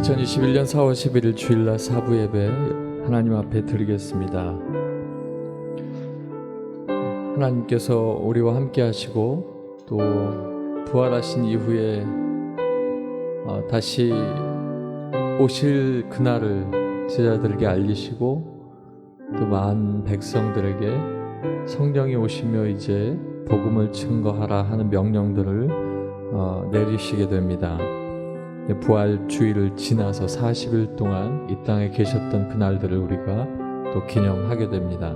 2021년 4월 11일 주일날 사부 예배 하나님 앞에 드리겠습니다. 하나님께서 우리와 함께 하시고 또 부활하신 이후에 다시 오실 그날을 제자들에게 알리시고 또 많은 백성들에게 성령이 오시며 이제 복음을 증거하라 하는 명령들을 내리시게 됩니다. 부활 주일을 지나서 40일 동안 이 땅에 계셨던 그날들을 우리가 또 기념하게 됩니다.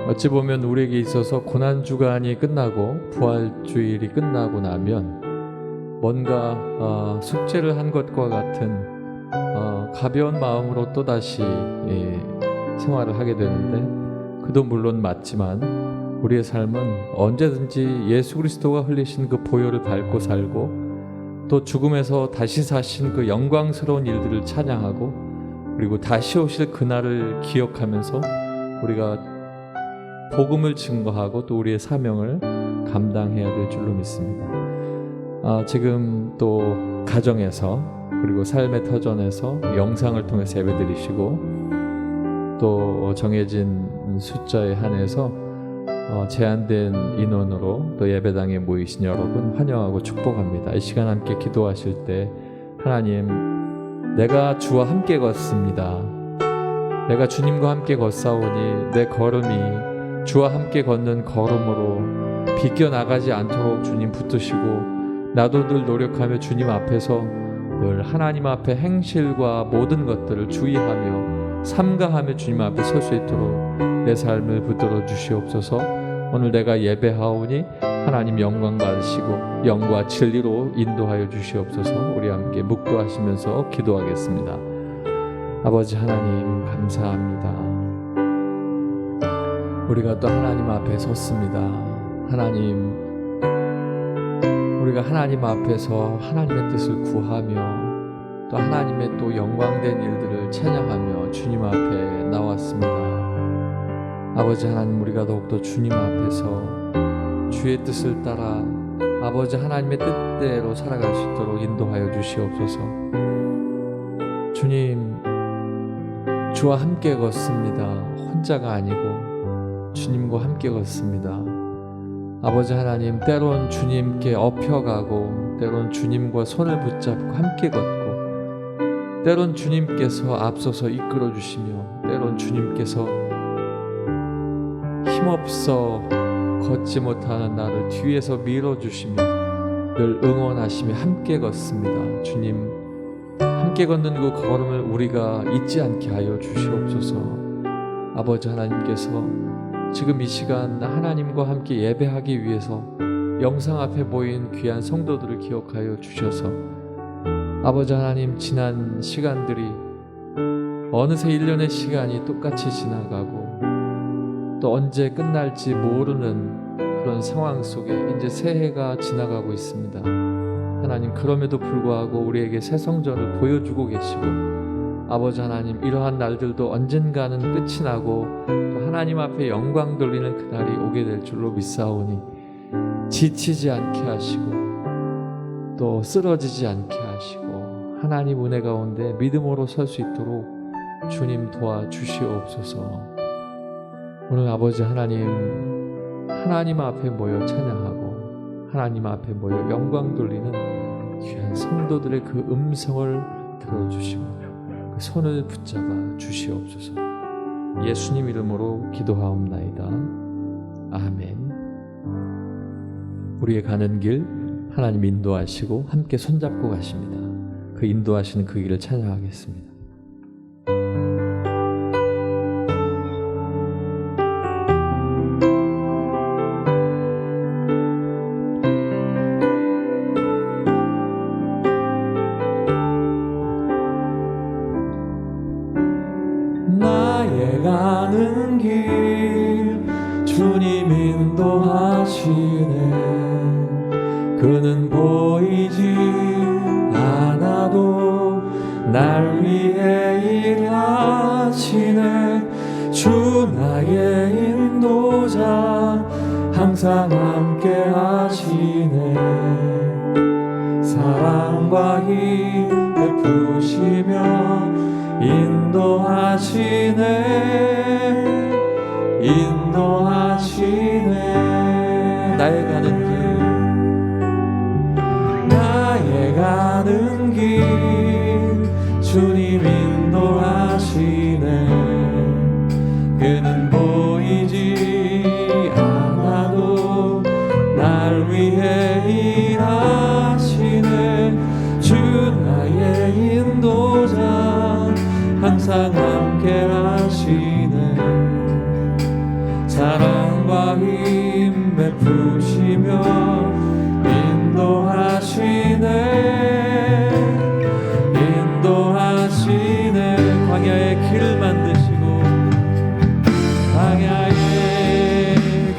어찌 보면 우리에게 있어서 고난주간이 끝나고 부활 주일이 끝나고 나면 뭔가 숙제를 한 것과 같은 가벼운 마음으로 또다시 생활을 하게 되는데, 그도 물론 맞지만 우리의 삶은 언제든지 예수 그리스도가 흘리신 그 보혈을 밟고 살고 또 죽음에서 다시 사신 그 영광스러운 일들을 찬양하고 그리고 다시 오실 그날을 기억하면서 우리가 복음을 증거하고 또 우리의 사명을 감당해야 될 줄로 믿습니다. 지금 또 가정에서 그리고 삶의 터전에서 영상을 통해서 예배드리시고 또 정해진 숫자에 한해서 제한된 인원으로 또 예배당에 모이신 여러분 환영하고 축복합니다. 이 시간 함께 기도하실 때, 하나님, 내가 주와 함께 걷습니다. 내가 주님과 함께 걷사오니 내 걸음이 주와 함께 걷는 걸음으로 비껴나가지 않도록 주님 붙드시고, 나도 늘 노력하며 주님 앞에서 늘 하나님 앞에 행실과 모든 것들을 주의하며 삼가하며 주님 앞에 설 수 있도록 내 삶을 붙들어 주시옵소서. 오늘 내가 예배하오니 하나님 영광 받으시고 영과 진리로 인도하여 주시옵소서. 우리 함께 묵도하시면서 기도하겠습니다. 아버지 하나님, 감사합니다. 우리가 또 하나님 앞에 섰습니다. 하나님, 우리가 하나님 앞에서 하나님의 뜻을 구하며 또 하나님의 또 영광된 일들을 찬양하며 주님 앞에 나왔습니다. 아버지 하나님, 우리가 더욱더 주님 앞에서 주의 뜻을 따라 아버지 하나님의 뜻대로 살아갈 수 있도록 인도하여 주시옵소서. 주님, 주와 함께 걷습니다. 혼자가 아니고 주님과 함께 걷습니다. 아버지 하나님, 때론 주님께 업혀가고 때론 주님과 손을 붙잡고 함께 걷고 때론 주님께서 앞서서 이끌어 주시며 때론 주님께서 힘없어 걷지 못하는 나를 뒤에서 밀어주시며 늘 응원하시며 함께 걷습니다. 주님, 함께 걷는 그 걸음을 우리가 잊지 않게 하여 주시옵소서. 아버지 하나님께서 지금 이 시간 하나님과 함께 예배하기 위해서 영상 앞에 모인 귀한 성도들을 기억하여 주셔서 아버지 하나님, 지난 시간들이 어느새 1년의 시간이 똑같이 지나가고 또 언제 끝날지 모르는 그런 상황 속에 이제 새해가 지나가고 있습니다. 하나님, 그럼에도 불구하고 우리에게 새 성전을 보여주고 계시고 아버지 하나님, 이러한 날들도 언젠가는 끝이 나고 또 하나님 앞에 영광 돌리는 그날이 오게 될 줄로 믿사오니 지치지 않게 하시고 또 쓰러지지 않게 하시고 하나님 은혜 가운데 믿음으로 설 수 있도록 주님 도와주시옵소서. 오늘 아버지 하나님, 하나님 앞에 모여 찬양하고 하나님 앞에 모여 영광 돌리는 귀한 성도들의 그 음성을 들어주시고 그 손을 붙잡아 주시옵소서. 예수님 이름으로 기도하옵나이다. 아멘. 우리의 가는 길 하나님 인도하시고 함께 손잡고 가십니다. 그 인도하시는 그 길을 찬양하겠습니다. 가는 길 주님 인도하시네. 그는 보이지 않아도 날 위해 일하시네. 주 나의 인도자 항상 함께 하시네. 사랑 사랑과 힘 베푸시며 인도하시네 나의 가는 길 주님 인도하시네 그는 보이지 않아도 날 위해 일하시네 주 나의 인도자 항상 함께 하시네 사랑과 힘 베푸시며 인도하시네 광야의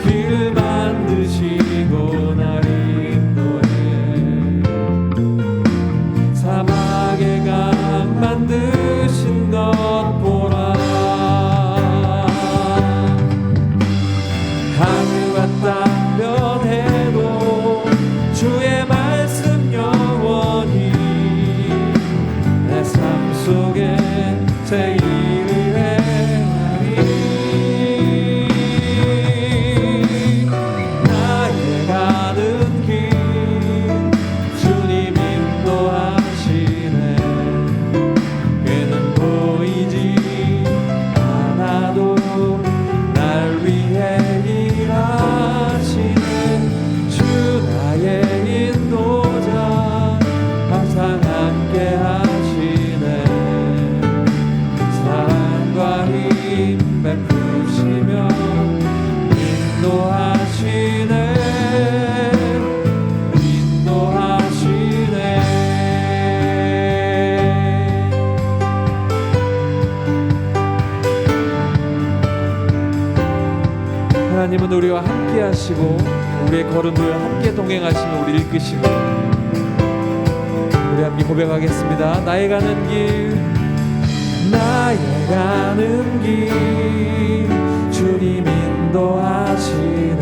길을 만드시고 날 인도해 사막의 강 만드신 것 보라 하늘과 땅 변해도 주의 말씀 영원히 내 삶 속에 제 일을 행하리 나의 가는 길 주님 인도하시네 그는 보이지 않아도 날 위해 일하시네 주 나의 인도자 항상 함께 하시네 사랑과 힘 베푸시며 인도하시네 하나님은 우리와 함께 하시고 우리의 걸음을 함께 동행하시며 우리를 이끄시고 우리 함께 고백하겠습니다. 나의 가는 길 주님 인도하시네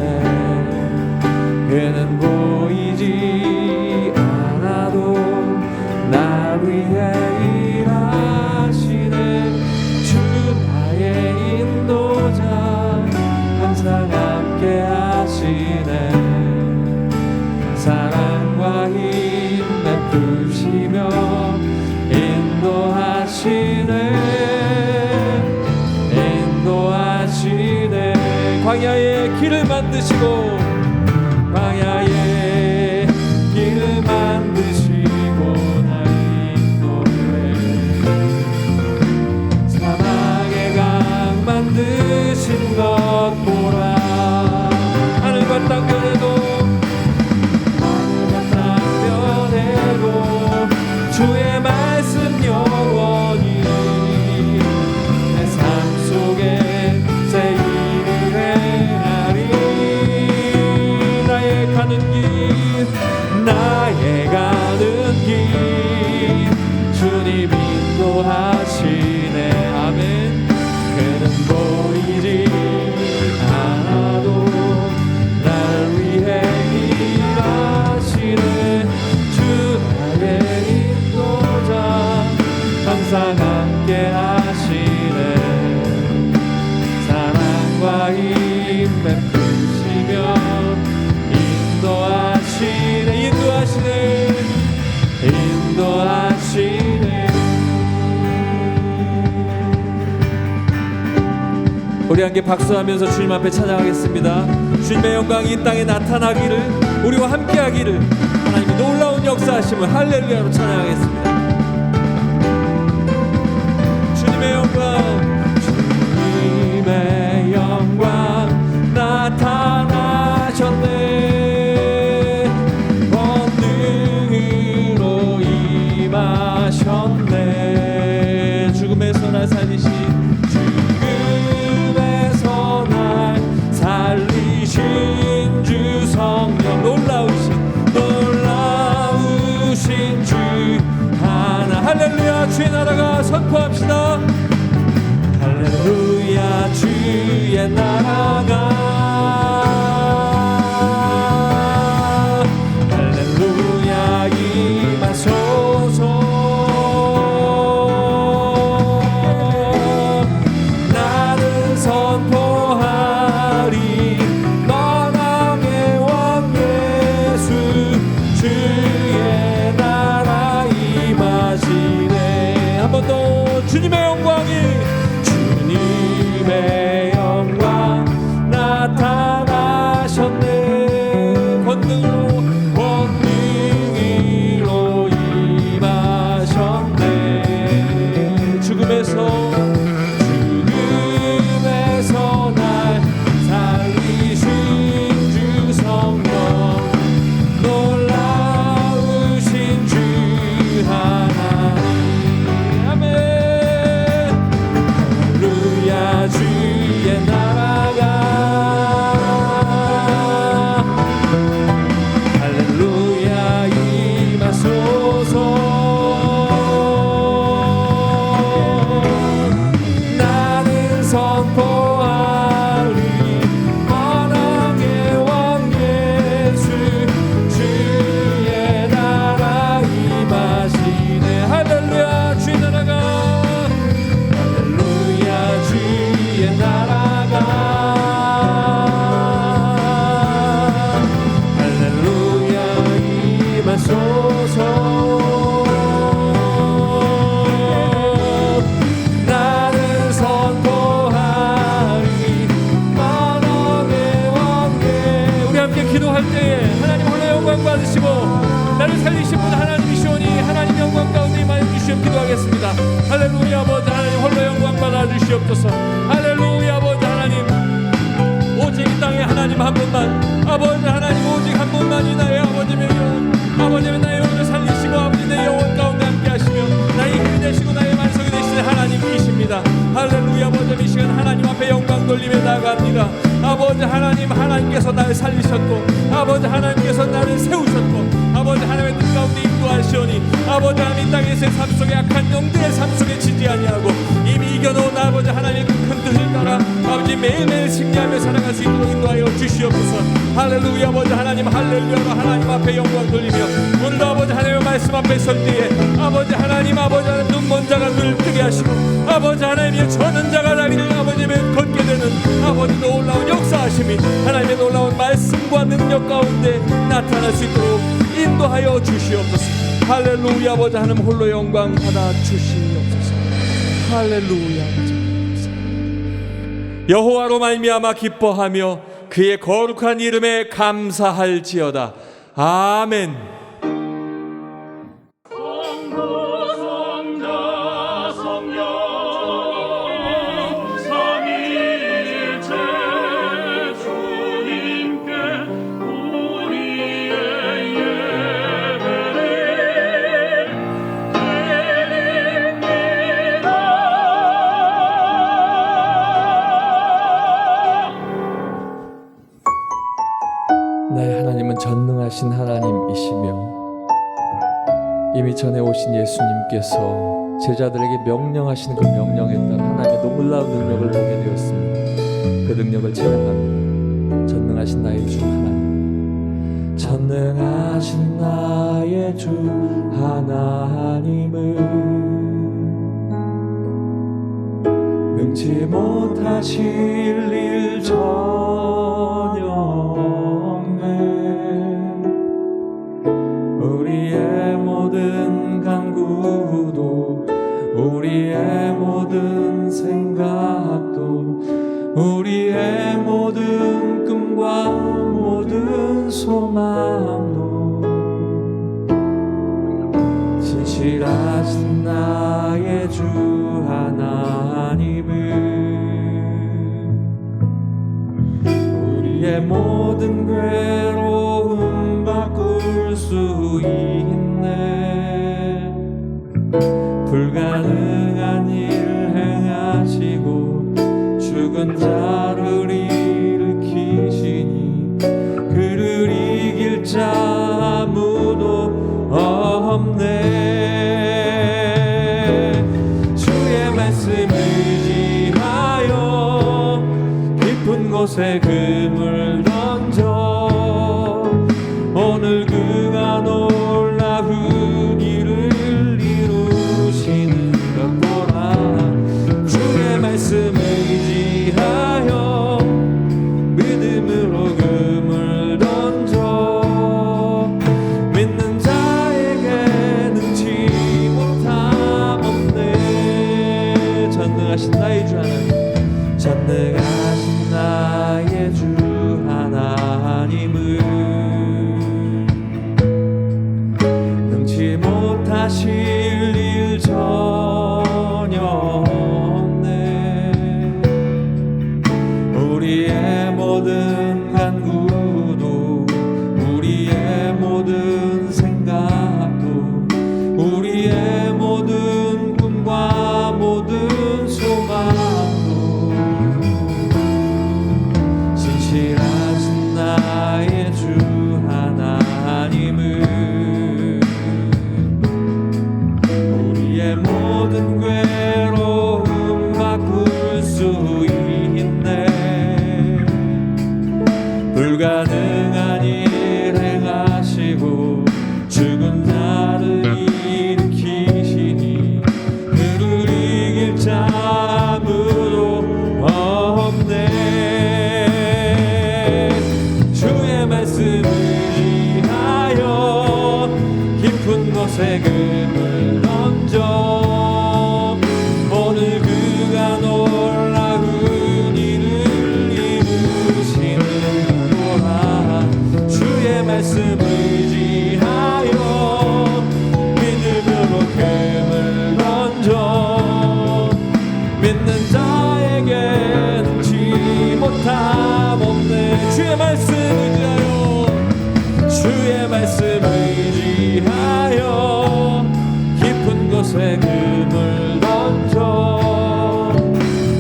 그는 보이지 않아도 날 위해 일하시네 주 나의 인도자 항상 함께 하시네 사랑과 힘 베푸시며 인도하시네 광야의 길을 만드시고 날 인도해 사막의 강 만드신 것 보라 하늘과 땅 변해도 주의 말씀 영원히 내 삶 속에 새 일을 행하리 나의 가는 길 주님 인도하시네 아멘 그는 보이지 않아도 날 위해 일하시네 주 나의 인도자 항상 함께 하시네 사랑과 힘 베푸시며 인도하시네 우리 함께 박수하면서 주님 앞에 찬양하겠습니다. 주님의 영광이 이 땅에 나타나기를 우리와 함께하기를 하나님의 놀라운 역사하심을 할렐루야로 찬양하겠습니다. 주님의 영광 나타나셨네 권능으로 임하셨네 죽음에서 날 살리신 주 성령 놀라우신 주 하나 할렐루야 주의 나라가 선포합시다 할렐루야 주의 나라가 할렐루야 임하소서 할렐루야. 아버지 하나님 홀로 영광 받아 주시옵소서. 할렐루야. 아버지 하나님 오직 이 땅에 하나님 한 분만, 아버지 하나님 오직 한 분만이 나의 아버지며 아버지는 나의 영혼을 살리시고 아버지 내 영혼 가운데 함께 하시며 나의 힘이 되시고 나의 만성이 되시는 하나님이십니다. 할렐루야. 아버지 이 시간 하나님 앞에 영광 돌리며 나아갑니다. 아버지 하나님, 하나님께서 나를 살리셨고 아버지 하나님께서 나를 세우셨고 아버지 하나님의 뜻 가운데 인도하시오니 아버지 하나님 이 땅에서의 삶 속에 악한 영들의 삶 속에 지지 아니하고 이미 이겨놓은 아버지 하나님의 큰 뜻을 따라 아버지 매일매일 승리하며 살아갈 수 있도록 인도하여 주시옵소서. 할렐루야. 아버지 하나님 할렐루야로 하나님 앞에 영광 돌리며 오늘도 아버지 하나님의 말씀 앞에 설 때에 아버지 하나님 눈먼 자가 눈을 뜨게 하시고 아버지 하나님의 저는 자가 다리를 아버지의 걷게 되는 아버지 놀라운 역사하심이 하나님의 놀라운 말씀과 능력 가운데 나타날 수 있도록 인도하여 주시옵소서. 할렐루야. 아버지 하나님 홀로 영광 받아 주시옵소서. 할렐루야. 여호와로 말미암아 기뻐하며 그의 거룩한 이름에 감사할지어다. 아멘. 나의 하나님은 전능하신 하나님이시며 이미 전에 오신 예수님께서 제자들에게 명령하신 그 명령에 따라 하나님의 놀라운 능력을 보게 되었습니다. 그 능력을 찬양합니다. 전능하신 나의 주 하나님, 전능하신 나의 주 하나님을 능치 못하실 일 전혀 우리의 모든 간구도 우리의 모든 생각도 우리의 모든 꿈과 모든 소망도 진실하신 나의 주 하나님을 우리의 모든 괴로움 바꿀 수 있네. 불가능한 일 행하시고 죽은 자를 일으키시니 그를 이길 자 아무도 없네. 주의 말씀을 의지하여 깊은 곳에 그물 던져 오늘 그가 놀라운 일을 이루시는 것 보라. 주의 말씀 의지하여 믿음으로 그물 던져 믿는 자에게 능치 못함 없네. 전능하신 나의 주 하나님, 전능하신 나의 주 하나님을 능치 못하실 일 전혀 없네. 우리의 모든 간구도 우리의 모든 생각도 우리의 모든 꿈과 모든 소망도 진실하신 나의 주 하나님을 우리의 모든 괴로움 바꿀 수 있네. 불가능한 일 행하시고 죽은 자를 일으키시니 그를 이길 자 아무도 없네. 주의 말씀을 의지하여 깊은 곳에 그물 던져 오늘 그가 놀라운 일을 이루시는 거라. 주의 말씀을 의지하여 믿음으로 그물 던져 주의 말씀 의지하여 깊은 곳에 금을 던져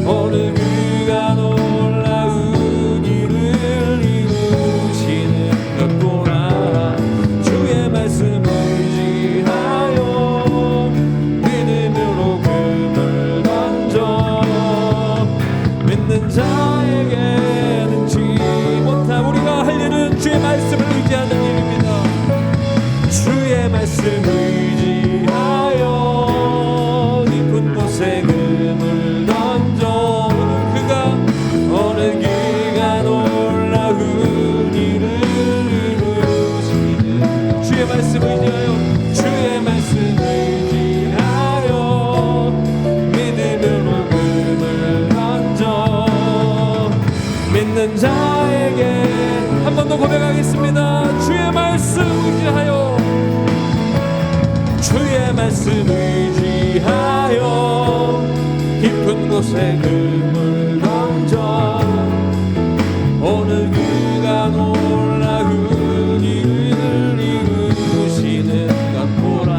어느 그가 놀라운 일을 이루시는 것 보라. 주의 말씀 의지하여 믿음으로 금을 던져 믿는 자에게 능치 못한 우리가 할 일은 주의 말씀을 의지하는 일입니다. 주의 말씀 의지하여 깊은 곳에 금을 던져 어느 그가 놀라운 일을 이루시는 주의 말씀 의지하여 주의 말씀 의지하여 믿음으로 금을 던져 믿는 자에게 한 번 더 고백하겠습니다. 주의 말씀 의지하여 주의 말씀 의지하여 깊은 곳에 금을 던져 오늘 그가 놀라운 일을 이루시는 것 보라.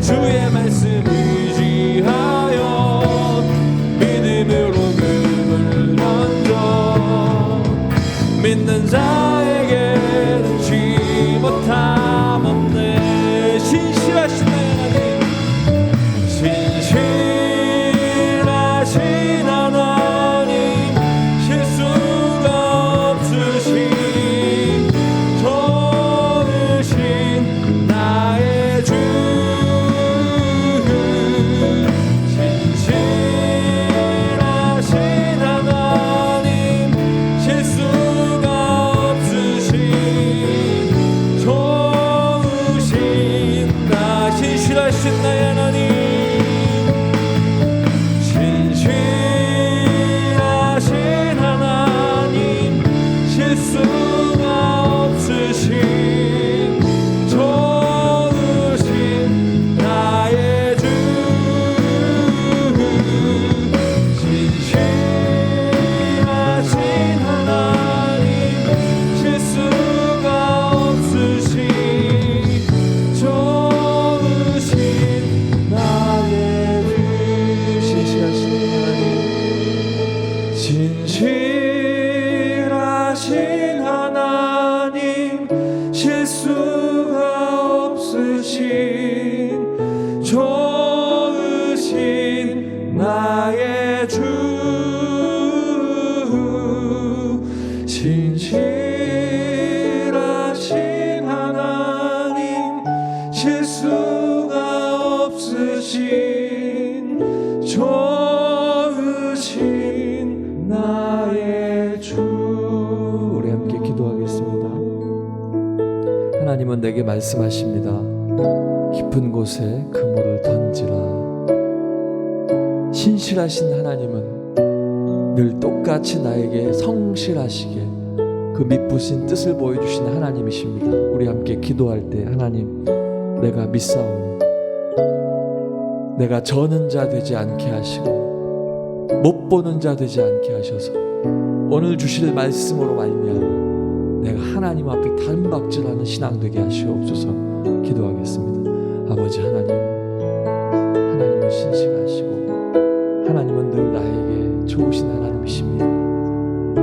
주의 말씀 의지하여 믿음으로 금을 던져 믿는 자에게 능치 못함 없네. 신실하신 하나님 신실하신 하나님 실수가 없으신 좋으신 나의 주 신실하신 하나님 실수가 없으신 좋으신 나 신실하신 나의 하나님 신실하신 하나님 실수가 없으신 좋으신 나의 주 신실하신 하나님 실수가 없으신 좋으신 나의 주 신실하신 하나님 신실하신 하나님 실수가 없으신 좋으신 나의 주 신실하신 하나님 실수가 없으신 좋으신 나의 주. 우리 함께 기도하겠습니다. 하나님은 내게 말씀하십니다. 깊은 곳에 그물을 던지라. 신실하신 하나님은 늘 똑같이 나에게 성실하시게 그 미쁘신 뜻을 보여주시는 하나님이십니다. 우리 함께 기도할 때 하나님 내가 믿사오니 내가 저는 자 되지 않게 하시고 못 보는 자 되지 않게 하셔서 오늘 주실 말씀으로 말미암아 내가 하나님 앞에 단박질하는 신앙 되게 하시옵소서. 기도하겠습니다. 아버지 하나님은 신실하시고 하나님은 늘 나에게 좋으신 하나님이십니다.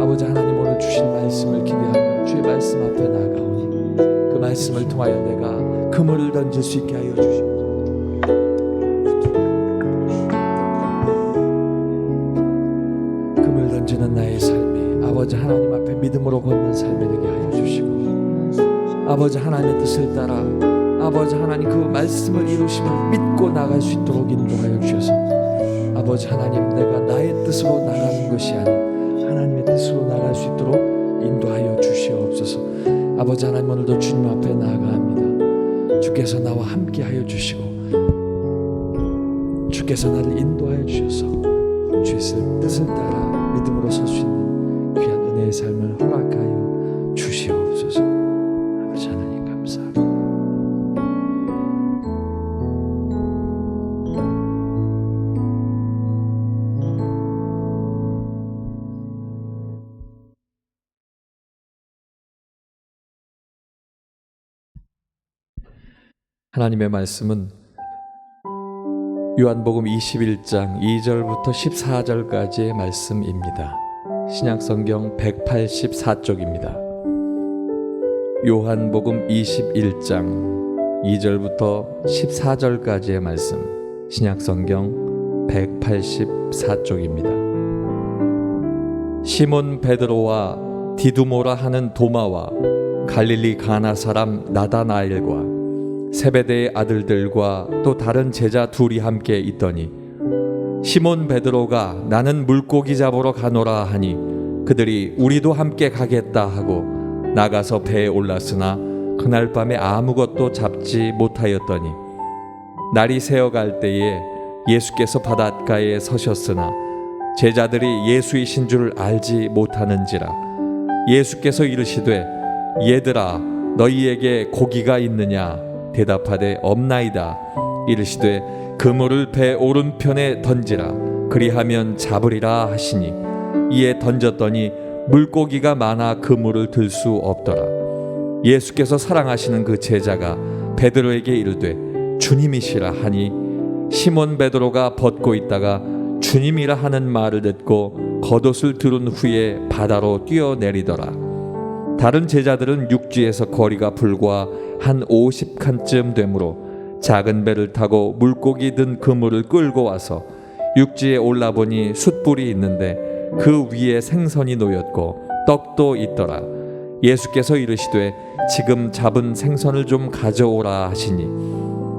아버지 하나님 오늘 주신 말씀을 기대하며 주의 말씀 앞에 나아가오니 그 말씀을 통하여 내가 그물을 던질 수 있게 하여 주시옵소서. 금을 던지는 나의 삶이 아버지 하나님 앞에 믿음으로 걷는 삶이 되게 하여 주시고 아버지 하나님의 뜻을 따라 아버지 하나님 그 말씀을 이루시면 믿고 나갈 수 있도록 인도하여 주셔서 아버지 하나님 내가 나의 뜻으로 나가는 것이 아닌 하나님의 뜻으로 나갈 수 있도록 인도하여 주시옵소서. 아버지 하나님 오늘도 주님 앞에 나아갑니다. 주께서 나와 함께 하여 주시고 주께서 나를 인도하여 주셔서 주의 뜻을 따라 믿음으로 설 수 있는 귀한 은혜의 삶을 허락하여 주시옵소서. 아버지 하나님 감사합니다. 하나님의 말씀은 요한복음 21장 2절부터 14절까지의 말씀입니다. 신약성경 184쪽입니다. 요한복음 21장 2절부터 14절까지의 말씀, 신약성경 184쪽입니다. 시몬 베드로와 디두모라 하는 도마와 갈릴리 가나 사람 나다나엘과 세베대의 아들들과 또 다른 제자 둘이 함께 있더니 시몬 베드로가 나는 물고기 잡으러 가노라 하니 그들이 우리도 함께 가겠다 하고 나가서 배에 올랐으나 그날 밤에 아무것도 잡지 못하였더니 날이 새어갈 때에 예수께서 바닷가에 서셨으나 제자들이 예수이신 줄 알지 못하는지라 예수께서 이르시되 얘들아 너희에게 고기가 있느냐 대답하되 없나이다. 이르시되 그물을 배 오른편에 던지라 그리하면 잡으리라 하시니 이에 던졌더니 물고기가 많아 그물을 들 수 없더라. 예수께서 사랑하시는 그 제자가 베드로에게 이르되 주님이시라 하니 시몬 베드로가 벗고 있다가 주님이라 하는 말을 듣고 겉옷을 두른 후에 바다로 뛰어내리더라. 다른 제자들은 육지에서 거리가 불과 한 50칸쯤 되므로 작은 배를 타고 물고기 든 그물을 끌고 와서 육지에 올라보니 숯불이 있는데 그 위에 생선이 놓였고 떡도 있더라. 예수께서 이르시되 지금 잡은 생선을 좀 가져오라 하시니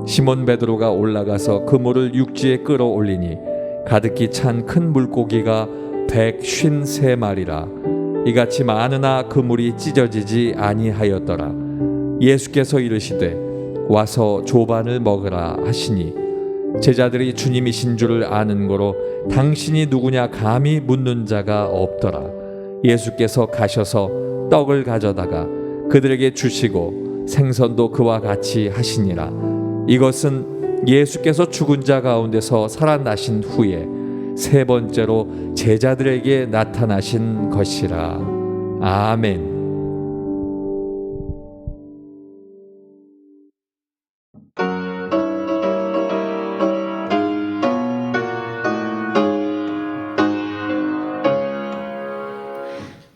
시몬 베드로가 올라가서 그물을 육지에 끌어올리니 가득히 찬 큰 물고기가 153마리라. 이같이 많으나 그물이 찢어지지 아니하였더라. 예수께서 이르시되 와서 조반을 먹으라 하시니 제자들이 주님이신 줄을 아는 거로 당신이 누구냐 감히 묻는 자가 없더라. 예수께서 가셔서 떡을 가져다가 그들에게 주시고 생선도 그와 같이 하시니라. 이것은 예수께서 죽은 자 가운데서 살아나신 후에 세 번째로 제자들에게 나타나신 것이라. 아멘.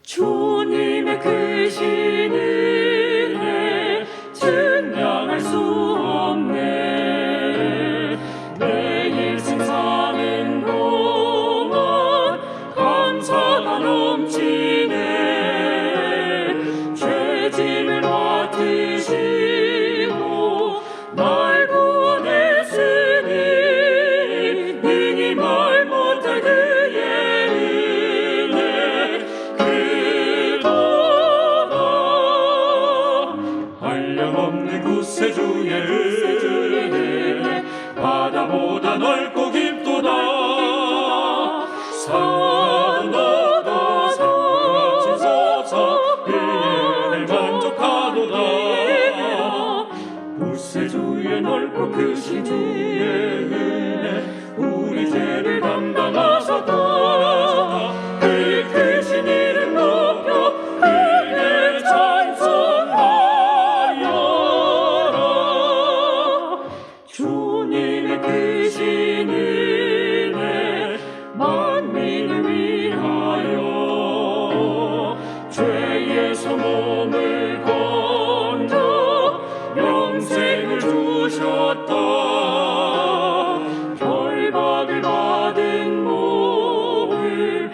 주님의 크신 은혜 증명할 수 없네. 매일 생사는 동안 감사가 넘치네. 죄짐을 맡으시고 날 구원했으니 능히 말 못할 그의 은혜 한량없는 구세주의 은혜 바다보다 넓고 깊도다. 산보다 산같이 솟아 그의 은혜 만족하도다. 구세주의 넓고 크신 주의 은혜 우리 죄를 담당하사 떠나셨다. 그의 크신 이름 높여 그의 찬송하여라. 주님의 크신 은혜 만민을 위하여 죄에서 몸을 건져 영생을 주셨다. 결박을 받은 몸을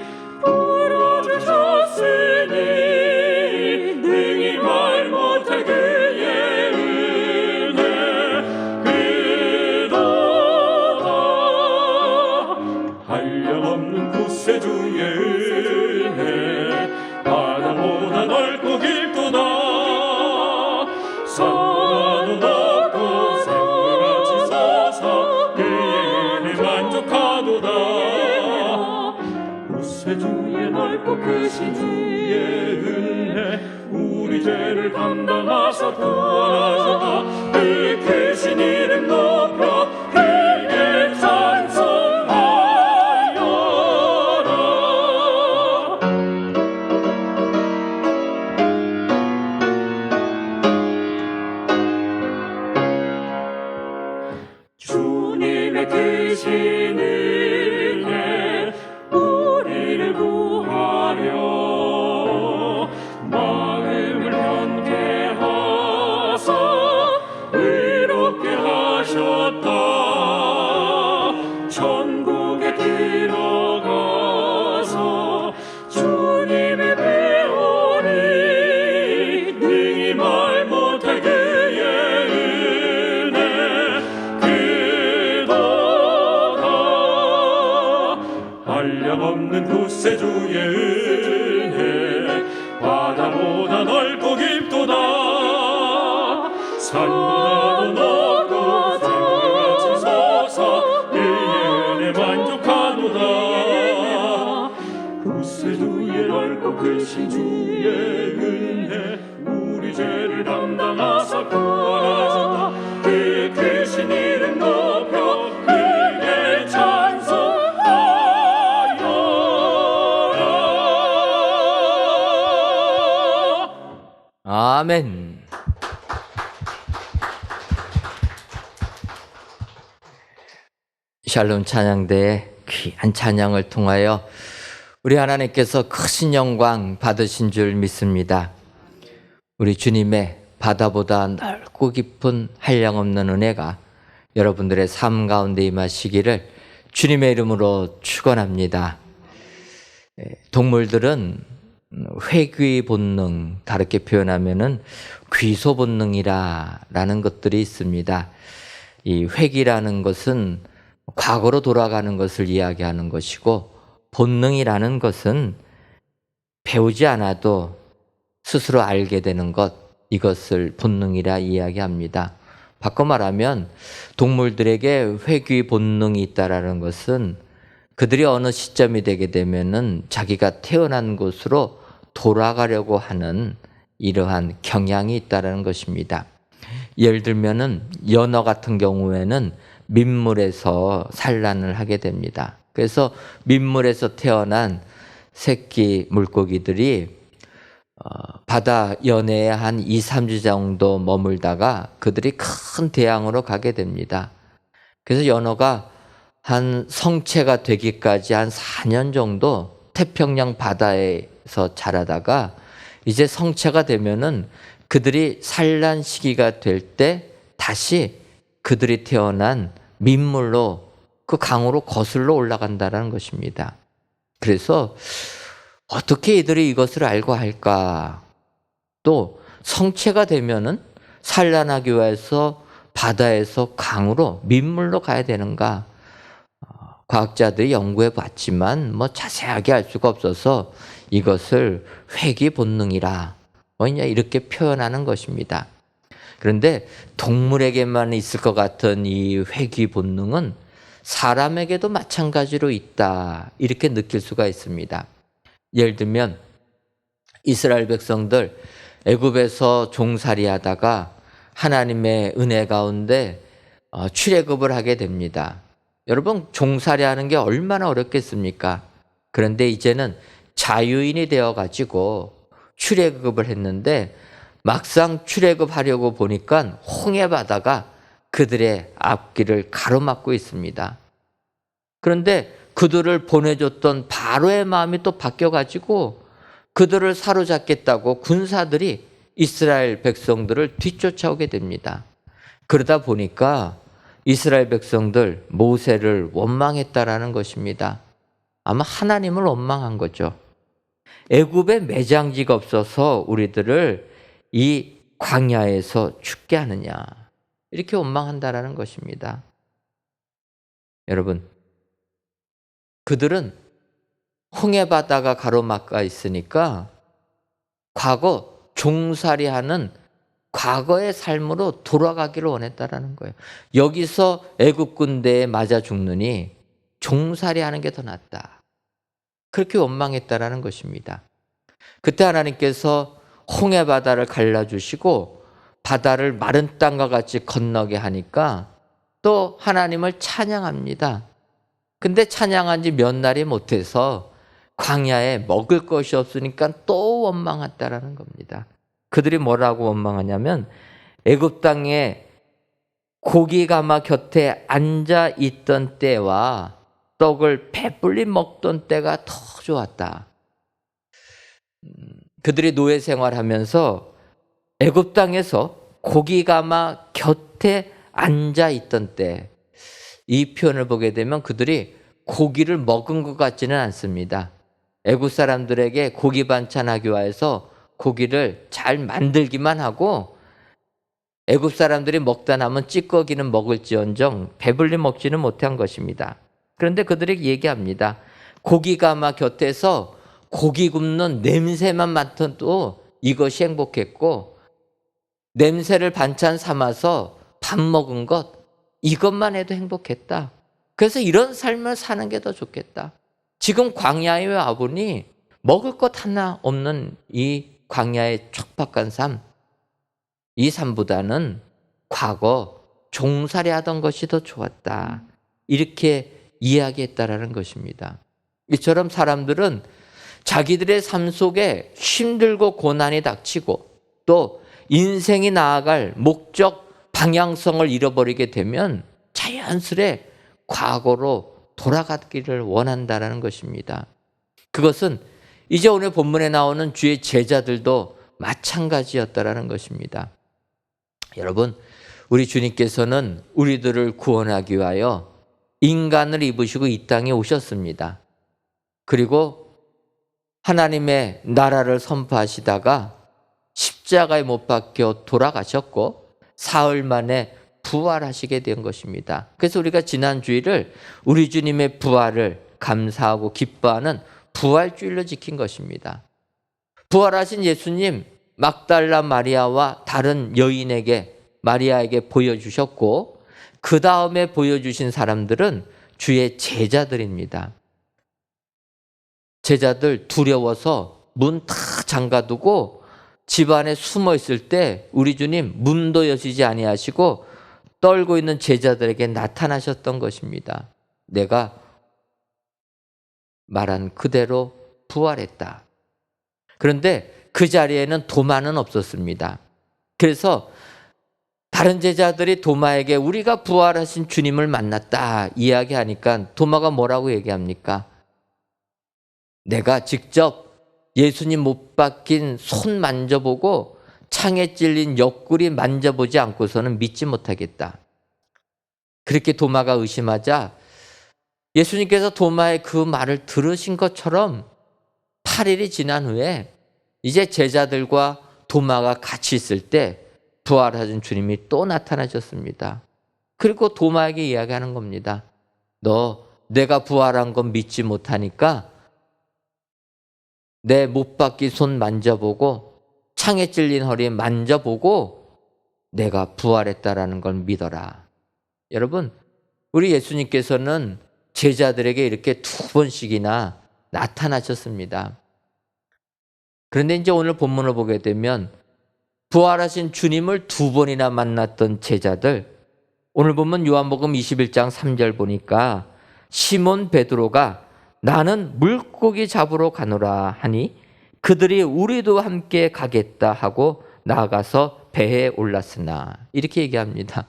풀어주셨으니 능히 말 못할 그의 은혜 그도다. 한량없는 구세주의 은혜 바다보다 넓고 깊도다. 산도 높고 생물같이 솟아 그의 은혜 만족하도다. 구세주의 넓고 크신 주의 은혜 우리 죄를 감당하사 떠나셨다. 그 크신 이름 높여 그의 찬송하여라. 크신 은혜 우리를 구하려 마음을 변케하사 의롭게 하셨다. 천국에 들어가서 주님의 배우니 능히 말 못할 그의 은혜 그도다. 한량없는 구세주의 은혜 바다보다 넓고 깊도다. 산보다도 높고 산과 같이 솟아 그의 은혜 만족하노다. 구세주의 넓고 크신 주의 은혜 우리 죄를 담당하사 구원하셨다. 그 크신 이름 높여 크게 찬송하여라. 아멘. 샬롬 찬양대의 귀한 찬양을 통하여 우리 하나님께서 크신 영광 받으신 줄 믿습니다. 우리 주님의 바다보다 넓고 깊은 한량없는 은혜가 여러분들의 삶 가운데 임하시기를 주님의 이름으로 축원합니다. 동물들은 회귀 본능, 다르게 표현하면은 귀소 본능이라는 것들이 있습니다. 이 회귀라는 것은 과거로 돌아가는 것을 이야기하는 것이고, 본능이라는 것은 배우지 않아도 스스로 알게 되는 것, 이것을 본능이라 이야기합니다. 바꿔 말하면 동물들에게 회귀 본능이 있다라는 것은 그들이 어느 시점이 되게 되면은 자기가 태어난 곳으로 돌아가려고 하는 이러한 경향이 있다라는 것입니다. 예를 들면은 연어 같은 경우에는 민물에서 산란을 하게 됩니다. 그래서 민물에서 태어난 새끼 물고기들이 바다 연해에 한 2, 3주 정도 머물다가 그들이 큰 대양으로 가게 됩니다. 그래서 연어가 한 성체가 되기까지 한 4년 정도 태평양 바다에서 자라다가 이제 성체가 되면은 그들이 산란 시기가 될 때 다시 그들이 태어난 민물로 그 강으로 거슬러 올라간다는 것입니다. 그래서 어떻게 이들이 이것을 알고 할까? 또 성체가 되면은 산란하기 위해서 바다에서 강으로 민물로 가야 되는가? 과학자들이 연구해 봤지만 뭐 자세하게 알 수가 없어서 이것을 회귀 본능이라 이렇게 표현하는 것입니다. 그런데 동물에게만 있을 것 같은 이 회귀 본능은 사람에게도 마찬가지로 있다, 이렇게 느낄 수가 있습니다. 예를 들면 이스라엘 백성들 애굽에서 종살이 하다가 하나님의 은혜 가운데 출애굽을 하게 됩니다. 여러분, 종살이 하는 게 얼마나 어렵겠습니까? 그런데 이제는 자유인이 되어가지고 출애굽을 했는데 막상 출애굽하려고 보니까 홍해 바다가 그들의 앞길을 가로막고 있습니다. 그런데 그들을 보내줬던 바로의 마음이 또 바뀌어가지고 그들을 사로잡겠다고 군사들이 이스라엘 백성들을 뒤쫓아오게 됩니다. 그러다 보니까 이스라엘 백성들 모세를 원망했다라는 것입니다. 아마 하나님을 원망한 거죠. 애굽에 매장지가 없어서 우리들을 이 광야에서 죽게 하느냐, 이렇게 원망한다라는 것입니다. 여러분, 그들은 홍해 바다가 가로막아 있으니까 과거 종살이하는 과거의 삶으로 돌아가기를 원했다라는 거예요. 여기서 애굽 군대에 맞아 죽느니 종살이하는 게 더 낫다, 그렇게 원망했다라는 것입니다. 그때 하나님께서 홍해 바다를 갈라주시고 바다를 마른 땅과 같이 건너게 하니까 또 하나님을 찬양합니다. 근데 찬양한 지 몇 날이 못해서 광야에 먹을 것이 없으니까 또 원망했다라는 겁니다. 그들이 뭐라고 원망하냐면 애굽 땅에 고기 가마 곁에 앉아 있던 때와 떡을 배불리 먹던 때가 더 좋았다. 그들이 노예 생활하면서 애굽 땅에서 고기 가마 곁에 앉아 있던 때, 이 표현을 보게 되면 그들이 고기를 먹은 것 같지는 않습니다. 애굽 사람들에게 고기 반찬하기 위해서 고기를 잘 만들기만 하고 애굽 사람들이 먹다 남은 찌꺼기는 먹을지언정 배불리 먹지는 못한 것입니다. 그런데 그들이 얘기합니다. 고기 가마 곁에서 고기 굽는 냄새만 맡아도 이것이 행복했고, 냄새를 반찬 삼아서 밥 먹은 것, 이것만 해도 행복했다. 그래서 이런 삶을 사는 게 더 좋겠다. 지금 광야에 와보니 먹을 것 하나 없는 이 광야의 촉박한 삶, 이 삶보다는 과거 종살이 하던 것이 더 좋았다. 이렇게 이야기했다라는 것입니다. 이처럼 사람들은 자기들의 삶 속에 힘들고 고난이 닥치고 또 인생이 나아갈 목적, 방향성을 잃어버리게 되면 자연스레 과거로 돌아가기를 원한다는 것입니다. 그것은 이제 오늘 본문에 나오는 주의 제자들도 마찬가지였다라는 것입니다. 여러분, 우리 주님께서는 우리들을 구원하기 위하여 인간을 입으시고 이 땅에 오셨습니다. 그리고 하나님의 나라를 선포하시다가 십자가에 못 박혀 돌아가셨고 사흘 만에 부활하시게 된 것입니다. 그래서 우리가 지난 주일을 우리 주님의 부활을 감사하고 기뻐하는 부활주일로 지킨 것입니다. 부활하신 예수님, 막달라 마리아와 다른 여인에게, 마리아에게 보여주셨고, 그 다음에 보여주신 사람들은 주의 제자들입니다. 제자들 두려워서 문 다 잠가두고 집 안에 숨어 있을 때 우리 주님 문도 여시지 아니하시고 떨고 있는 제자들에게 나타나셨던 것입니다. 내가 말한 그대로 부활했다. 그런데 그 자리에는 도마는 없었습니다. 그래서 다른 제자들이 도마에게 우리가 부활하신 주님을 만났다 이야기하니까 도마가 뭐라고 얘기합니까? 내가 직접 예수님 못 박힌 손 만져보고 창에 찔린 옆구리 만져보지 않고서는 믿지 못하겠다. 그렇게 도마가 의심하자 예수님께서 도마의 그 말을 들으신 것처럼 8일이 지난 후에 이제 제자들과 도마가 같이 있을 때 부활하신 주님이 또 나타나셨습니다. 그리고 도마에게 이야기하는 겁니다. 너 내가 부활한 건 믿지 못하니까 내 못 박힌 손 만져보고 창에 찔린 허리 만져보고 내가 부활했다라는 걸 믿어라. 여러분, 우리 예수님께서는 제자들에게 이렇게 2번씩이나 나타나셨습니다. 그런데 이제 오늘 본문을 보게 되면 부활하신 주님을 2번이나 만났던 제자들, 오늘 보면 요한복음 21장 3절 보니까 시몬 베드로가 나는 물고기 잡으러 가노라 하니 그들이 우리도 함께 가겠다 하고 나아가서 배에 올랐으나, 이렇게 얘기합니다.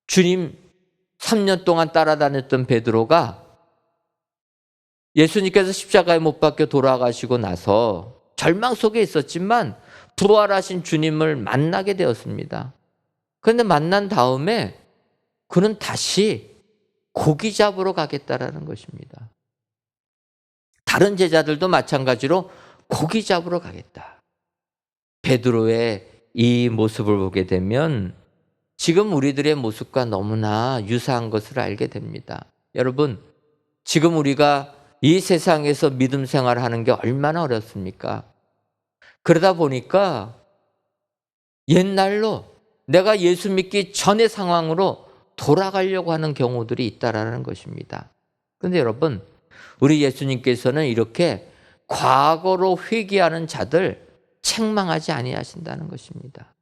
주님 3년 동안 따라다녔던 베드로가 예수님께서 십자가에 못 박혀 돌아가시고 나서 절망 속에 있었지만 부활하신 주님을 만나게 되었습니다. 그런데 만난 다음에 그는 다시 고기 잡으러 가겠다라는 것입니다. 다른 제자들도 마찬가지로 고기 잡으러 가겠다. 베드로의 이 모습을 보게 되면 지금 우리들의 모습과 너무나 유사한 것을 알게 됩니다. 여러분, 지금 우리가 이 세상에서 믿음 생활하는 게 얼마나 어렵습니까? 그러다 보니까 옛날로 내가 예수 믿기 전의 상황으로 돌아가려고 하는 경우들이 있다라는 것입니다. 그런데 여러분, 우리 예수님께서는 이렇게 과거로 회귀하는 자들 책망하지 아니하신다는 것입니다.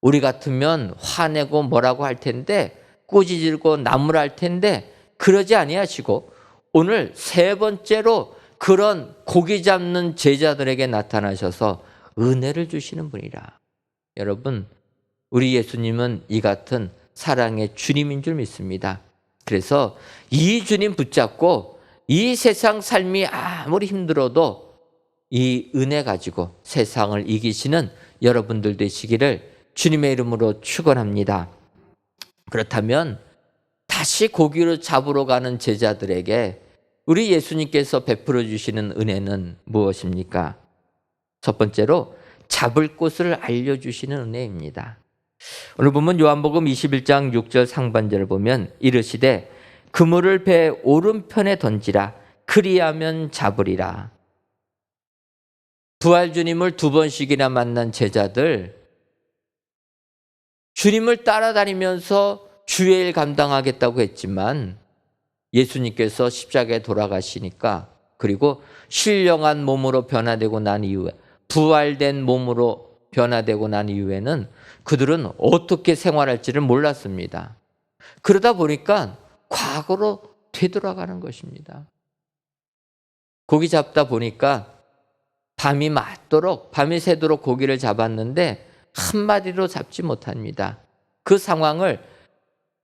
우리 같으면 화내고 뭐라고 할 텐데, 꾸짖고 나무랄 텐데 그러지 아니하시고 오늘 3번째로 그런 고기 잡는 제자들에게 나타나셔서 은혜를 주시는 분이라. 여러분, 우리 예수님은 이 같은 사랑의 주님인 줄 믿습니다. 그래서 이 주님 붙잡고 이 세상 삶이 아무리 힘들어도 이 은혜 가지고 세상을 이기시는 여러분들 되시기를 주님의 이름으로 축원합니다. 그렇다면 다시 고기를 잡으러 가는 제자들에게 우리 예수님께서 베풀어 주시는 은혜는 무엇입니까? 첫 번째로 잡을 곳을 알려주시는 은혜입니다. 오늘 보면 요한복음 21장 6절 상반절을 보면 이르시되 그물을 배 오른편에 던지라 그리하면 잡으리라. 부활 주님을 두 번씩이나 만난 제자들, 주님을 따라다니면서 주의 일 감당하겠다고 했지만 예수님께서 십자가에 돌아가시니까, 그리고 신령한 몸으로 변화되고 난 이후에, 부활된 몸으로 변화되고 난 이후에는 그들은 어떻게 생활할지를 몰랐습니다. 그러다 보니까 과거로 되돌아가는 것입니다. 고기 잡다 보니까 밤이 맞도록, 밤이 새도록 고기를 잡았는데 한 마리로 잡지 못합니다. 그 상황을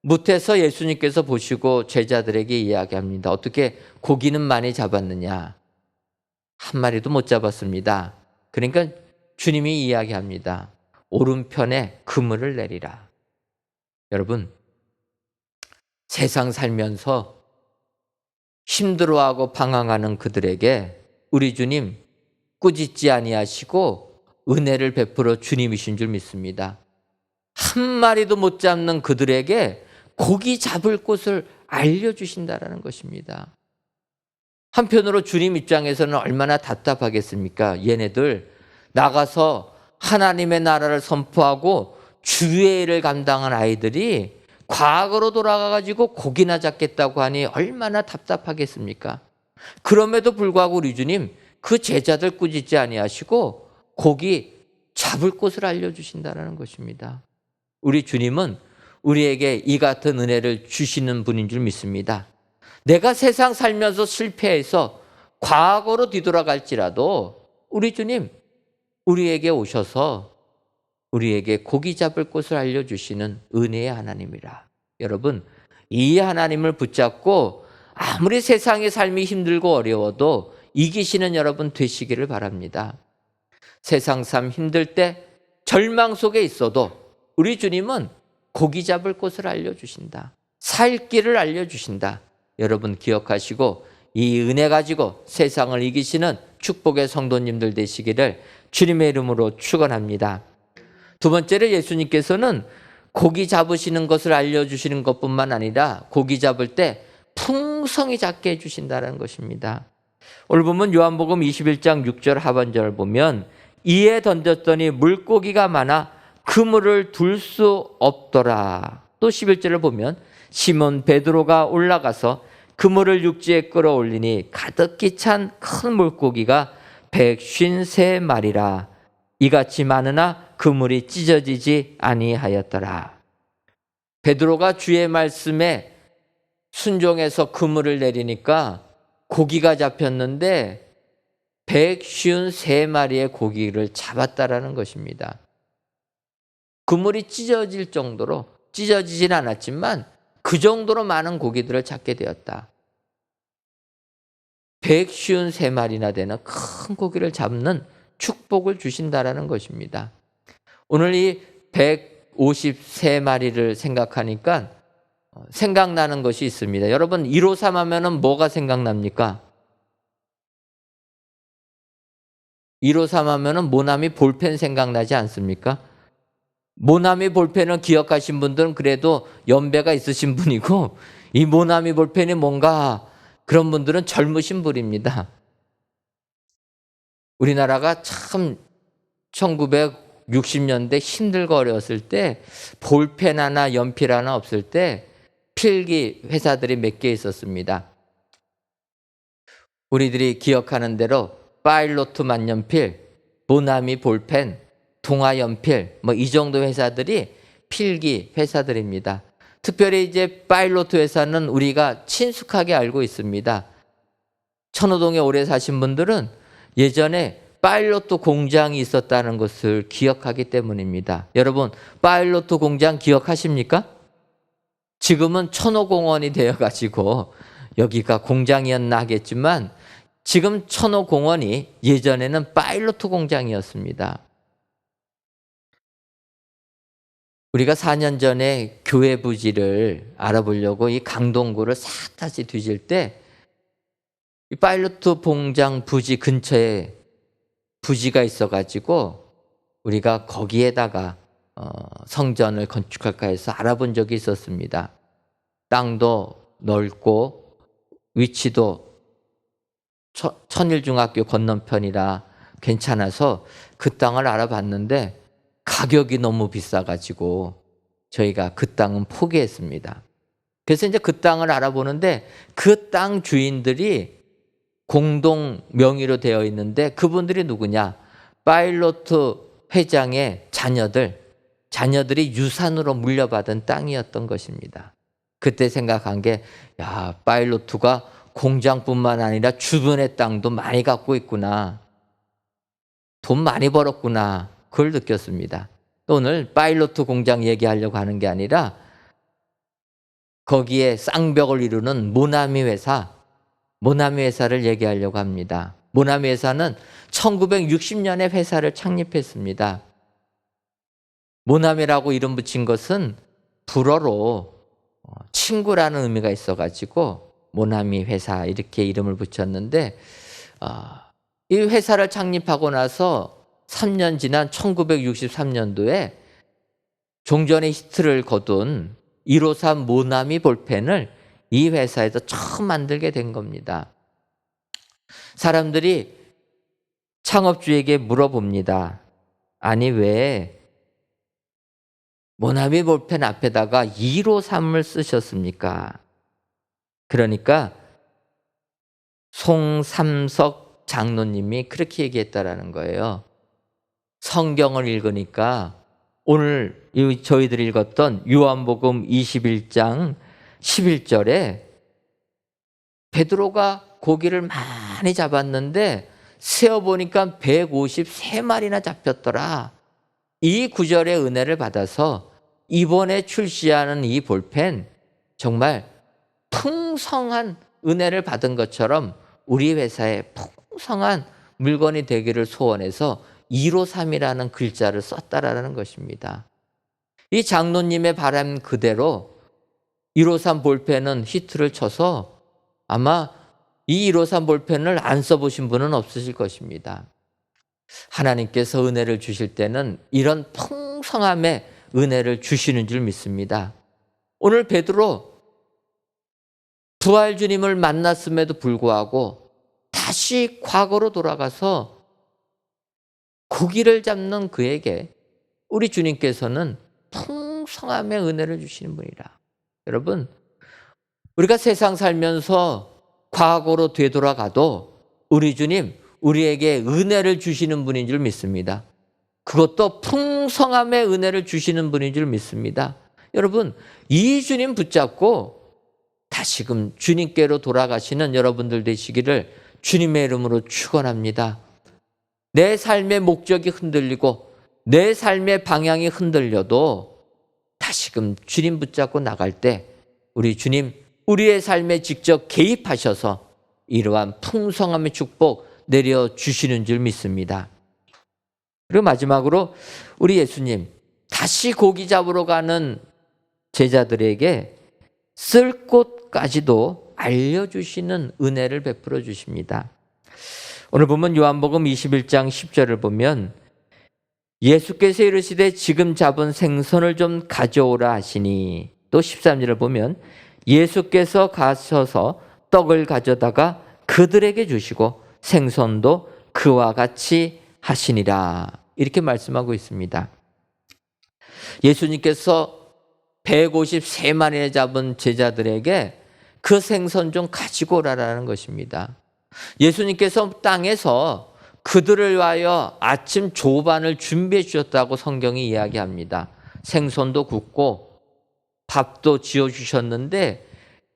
못해서 예수님께서 보시고 제자들에게 이야기합니다. 어떻게 고기는 많이 잡았느냐? 한 마리도 못 잡았습니다. 그러니까 주님이 이야기합니다. 오른편에 그물을 내리라. 여러분, 세상 살면서 힘들어하고 방황하는 그들에게 우리 주님 꾸짖지 아니하시고 은혜를 베풀어 주님이신 줄 믿습니다. 한 마리도 못 잡는 그들에게 고기 잡을 곳을 알려주신다라는 것입니다. 한편으로 주님 입장에서는 얼마나 답답하겠습니까? 얘네들 나가서 하나님의 나라를 선포하고 주의 일을 감당한 아이들이 과거로 돌아가가지고 고기나 잡겠다고 하니 얼마나 답답하겠습니까? 그럼에도 불구하고 우리 주님 그 제자들 꾸짖지 아니하시고 고기 잡을 곳을 알려주신다는 것입니다. 우리 주님은 우리에게 이 같은 은혜를 주시는 분인 줄 믿습니다. 내가 세상 살면서 실패해서 과거로 뒤돌아갈지라도 우리 주님 우리에게 오셔서 우리에게 고기 잡을 곳을 알려주시는 은혜의 하나님이라. 여러분, 이 하나님을 붙잡고 아무리 세상의 삶이 힘들고 어려워도 이기시는 여러분 되시기를 바랍니다. 세상 삶 힘들 때 절망 속에 있어도 우리 주님은 고기 잡을 곳을 알려주신다. 살 길을 알려주신다. 여러분 기억하시고 이 은혜 가지고 세상을 이기시는 축복의 성도님들 되시기를 주님의 이름으로 축원합니다. 두 번째로 예수님께서는 고기 잡으시는 것을 알려주시는 것뿐만 아니라 고기 잡을 때 풍성히 잡게 해주신다는 것입니다. 오늘 보면 요한복음 21장 6절 하반절을 보면 이에 던졌더니 물고기가 많아 그물을 둘 수 없더라. 또 11절을 보면 시몬 베드로가 올라가서 그물을 육지에 끌어올리니 가득히 찬 큰 물고기가 153마리라. 이같이 많으나 그물이 찢어지지 아니하였더라. 베드로가 주의 말씀에 순종해서 그물을 내리니까 고기가 잡혔는데 153마리의 고기를 잡았다라는 것입니다. 그물이 찢어질 정도로, 찢어지진 않았지만 그 정도로 많은 고기들을 잡게 되었다. 153마리나 되는 큰 고기를 잡는 축복을 주신다라는 것입니다. 오늘 이 153마리를 생각하니까 생각나는 것이 있습니다. 여러분 153 하면은 뭐가 생각납니까? 153 하면은 모나미 볼펜 생각나지 않습니까? 모나미 볼펜을 기억하신 분들은 그래도 연배가 있으신 분이고, 이 모나미 볼펜이 뭔가 그런 분들은 젊으신 분입니다. 우리나라가 참 1960년대 힘들고 어려웠을 때 볼펜 하나 연필 하나 없을 때 필기 회사들이 몇 개 있었습니다. 우리들이 기억하는 대로 파일로트 만년필, 모나미 볼펜, 동아연필 뭐 이 정도 회사들이 필기 회사들입니다. 특별히 이제 파일로트 회사는 우리가 친숙하게 알고 있습니다. 천호동에 오래 사신 분들은 예전에 파일로트 공장이 있었다는 것을 기억하기 때문입니다. 여러분 파일로트 공장 기억하십니까? 지금은 천호공원이 되어가지고 여기가 공장이었나 하겠지만 지금 천호공원이 예전에는 파일로트 공장이었습니다. 우리가 4년 전에 교회 부지를 알아보려고 이 강동구를 싹 다시 뒤질 때 이 파일로트 공장 부지 근처에 부지가 있어가지고 우리가 거기에다가 성전을 건축할까 해서 알아본 적이 있었습니다. 땅도 넓고 위치도 천일중학교 건너편이라 괜찮아서 그 땅을 알아봤는데 가격이 너무 비싸가지고 저희가 그 땅은 포기했습니다. 그래서 이제 그 땅을 알아보는데 그 땅 주인들이 공동 명의로 되어 있는데 그분들이 누구냐? 파일로트 회장의 자녀들이 유산으로 물려받은 땅이었던 것입니다. 그때 생각한 게, 야, 파일로트가 공장뿐만 아니라 주변의 땅도 많이 갖고 있구나. 돈 많이 벌었구나. 그걸 느꼈습니다. 오늘 파일로트 공장 얘기하려고 하는 게 아니라 거기에 쌍벽을 이루는 모나미 회사를 얘기하려고 합니다. 모나미 회사는 1960년에 회사를 창립했습니다. 모나미라고 이름 붙인 것은 불어로 친구라는 의미가 있어가지고 모나미 회사 이렇게 이름을 붙였는데 이 회사를 창립하고 나서 3년 지난 1963년도에 종전의 히트를 거둔 153 모나미 볼펜을 이 회사에서 처음 만들게 된 겁니다. 사람들이 창업주에게 물어봅니다. 아니 왜 모나미 볼펜 앞에다가 153을 쓰셨습니까? 그러니까 송삼석 장로님이 그렇게 얘기했다라는 거예요. 성경을 읽으니까 오늘 저희들이 읽었던 요한복음 21장 11절에 베드로가 고기를 많이 잡았는데 세어보니까 153마리나 잡혔더라. 이 구절의 은혜를 받아서 이번에 출시하는 이 볼펜 정말 풍성한 은혜를 받은 것처럼 우리 회사에 풍성한 물건이 되기를 소원해서 153이라는 글자를 썼다라는 것입니다. 이 장로님의 바람 그대로 153 볼펜은 히트를 쳐서 아마 이 153 볼펜을 안 써보신 분은 없으실 것입니다. 하나님께서 은혜를 주실 때는 이런 풍성함의 은혜를 주시는 줄 믿습니다. 오늘 베드로 부활 주님을 만났음에도 불구하고 다시 과거로 돌아가서 고기를 잡는 그에게 우리 주님께서는 풍성함의 은혜를 주시는 분이라. 여러분, 우리가 세상 살면서 과거로 되돌아가도 우리 주님 우리에게 은혜를 주시는 분인 줄 믿습니다. 그것도 풍성함의 은혜를 주시는 분인 줄 믿습니다. 여러분, 이 주님 붙잡고 다시금 주님께로 돌아가시는 여러분들 되시기를 주님의 이름으로 축원합니다. 내 삶의 목적이 흔들리고 내 삶의 방향이 흔들려도 다시금 주님 붙잡고 나갈 때 우리 주님 우리의 삶에 직접 개입하셔서 이러한 풍성함의 축복 내려주시는 줄 믿습니다. 그리고 마지막으로 우리 예수님 다시 고기 잡으러 가는 제자들에게 쓸 곳까지도 알려주시는 은혜를 베풀어 주십니다. 오늘 보면 요한복음 21장 10절을 보면 예수께서 이르시되 지금 잡은 생선을 좀 가져오라 하시니, 또 13절을 보면 예수께서 가셔서 떡을 가져다가 그들에게 주시고 생선도 그와 같이 하시니라, 이렇게 말씀하고 있습니다. 예수님께서 153마리에 잡은 제자들에게 그 생선 좀 가지고 오라라는 것입니다. 예수님께서 땅에서 그들을 위하여 아침 조반을 준비해 주셨다고 성경이 이야기합니다. 생선도 굽고 밥도 지어 주셨는데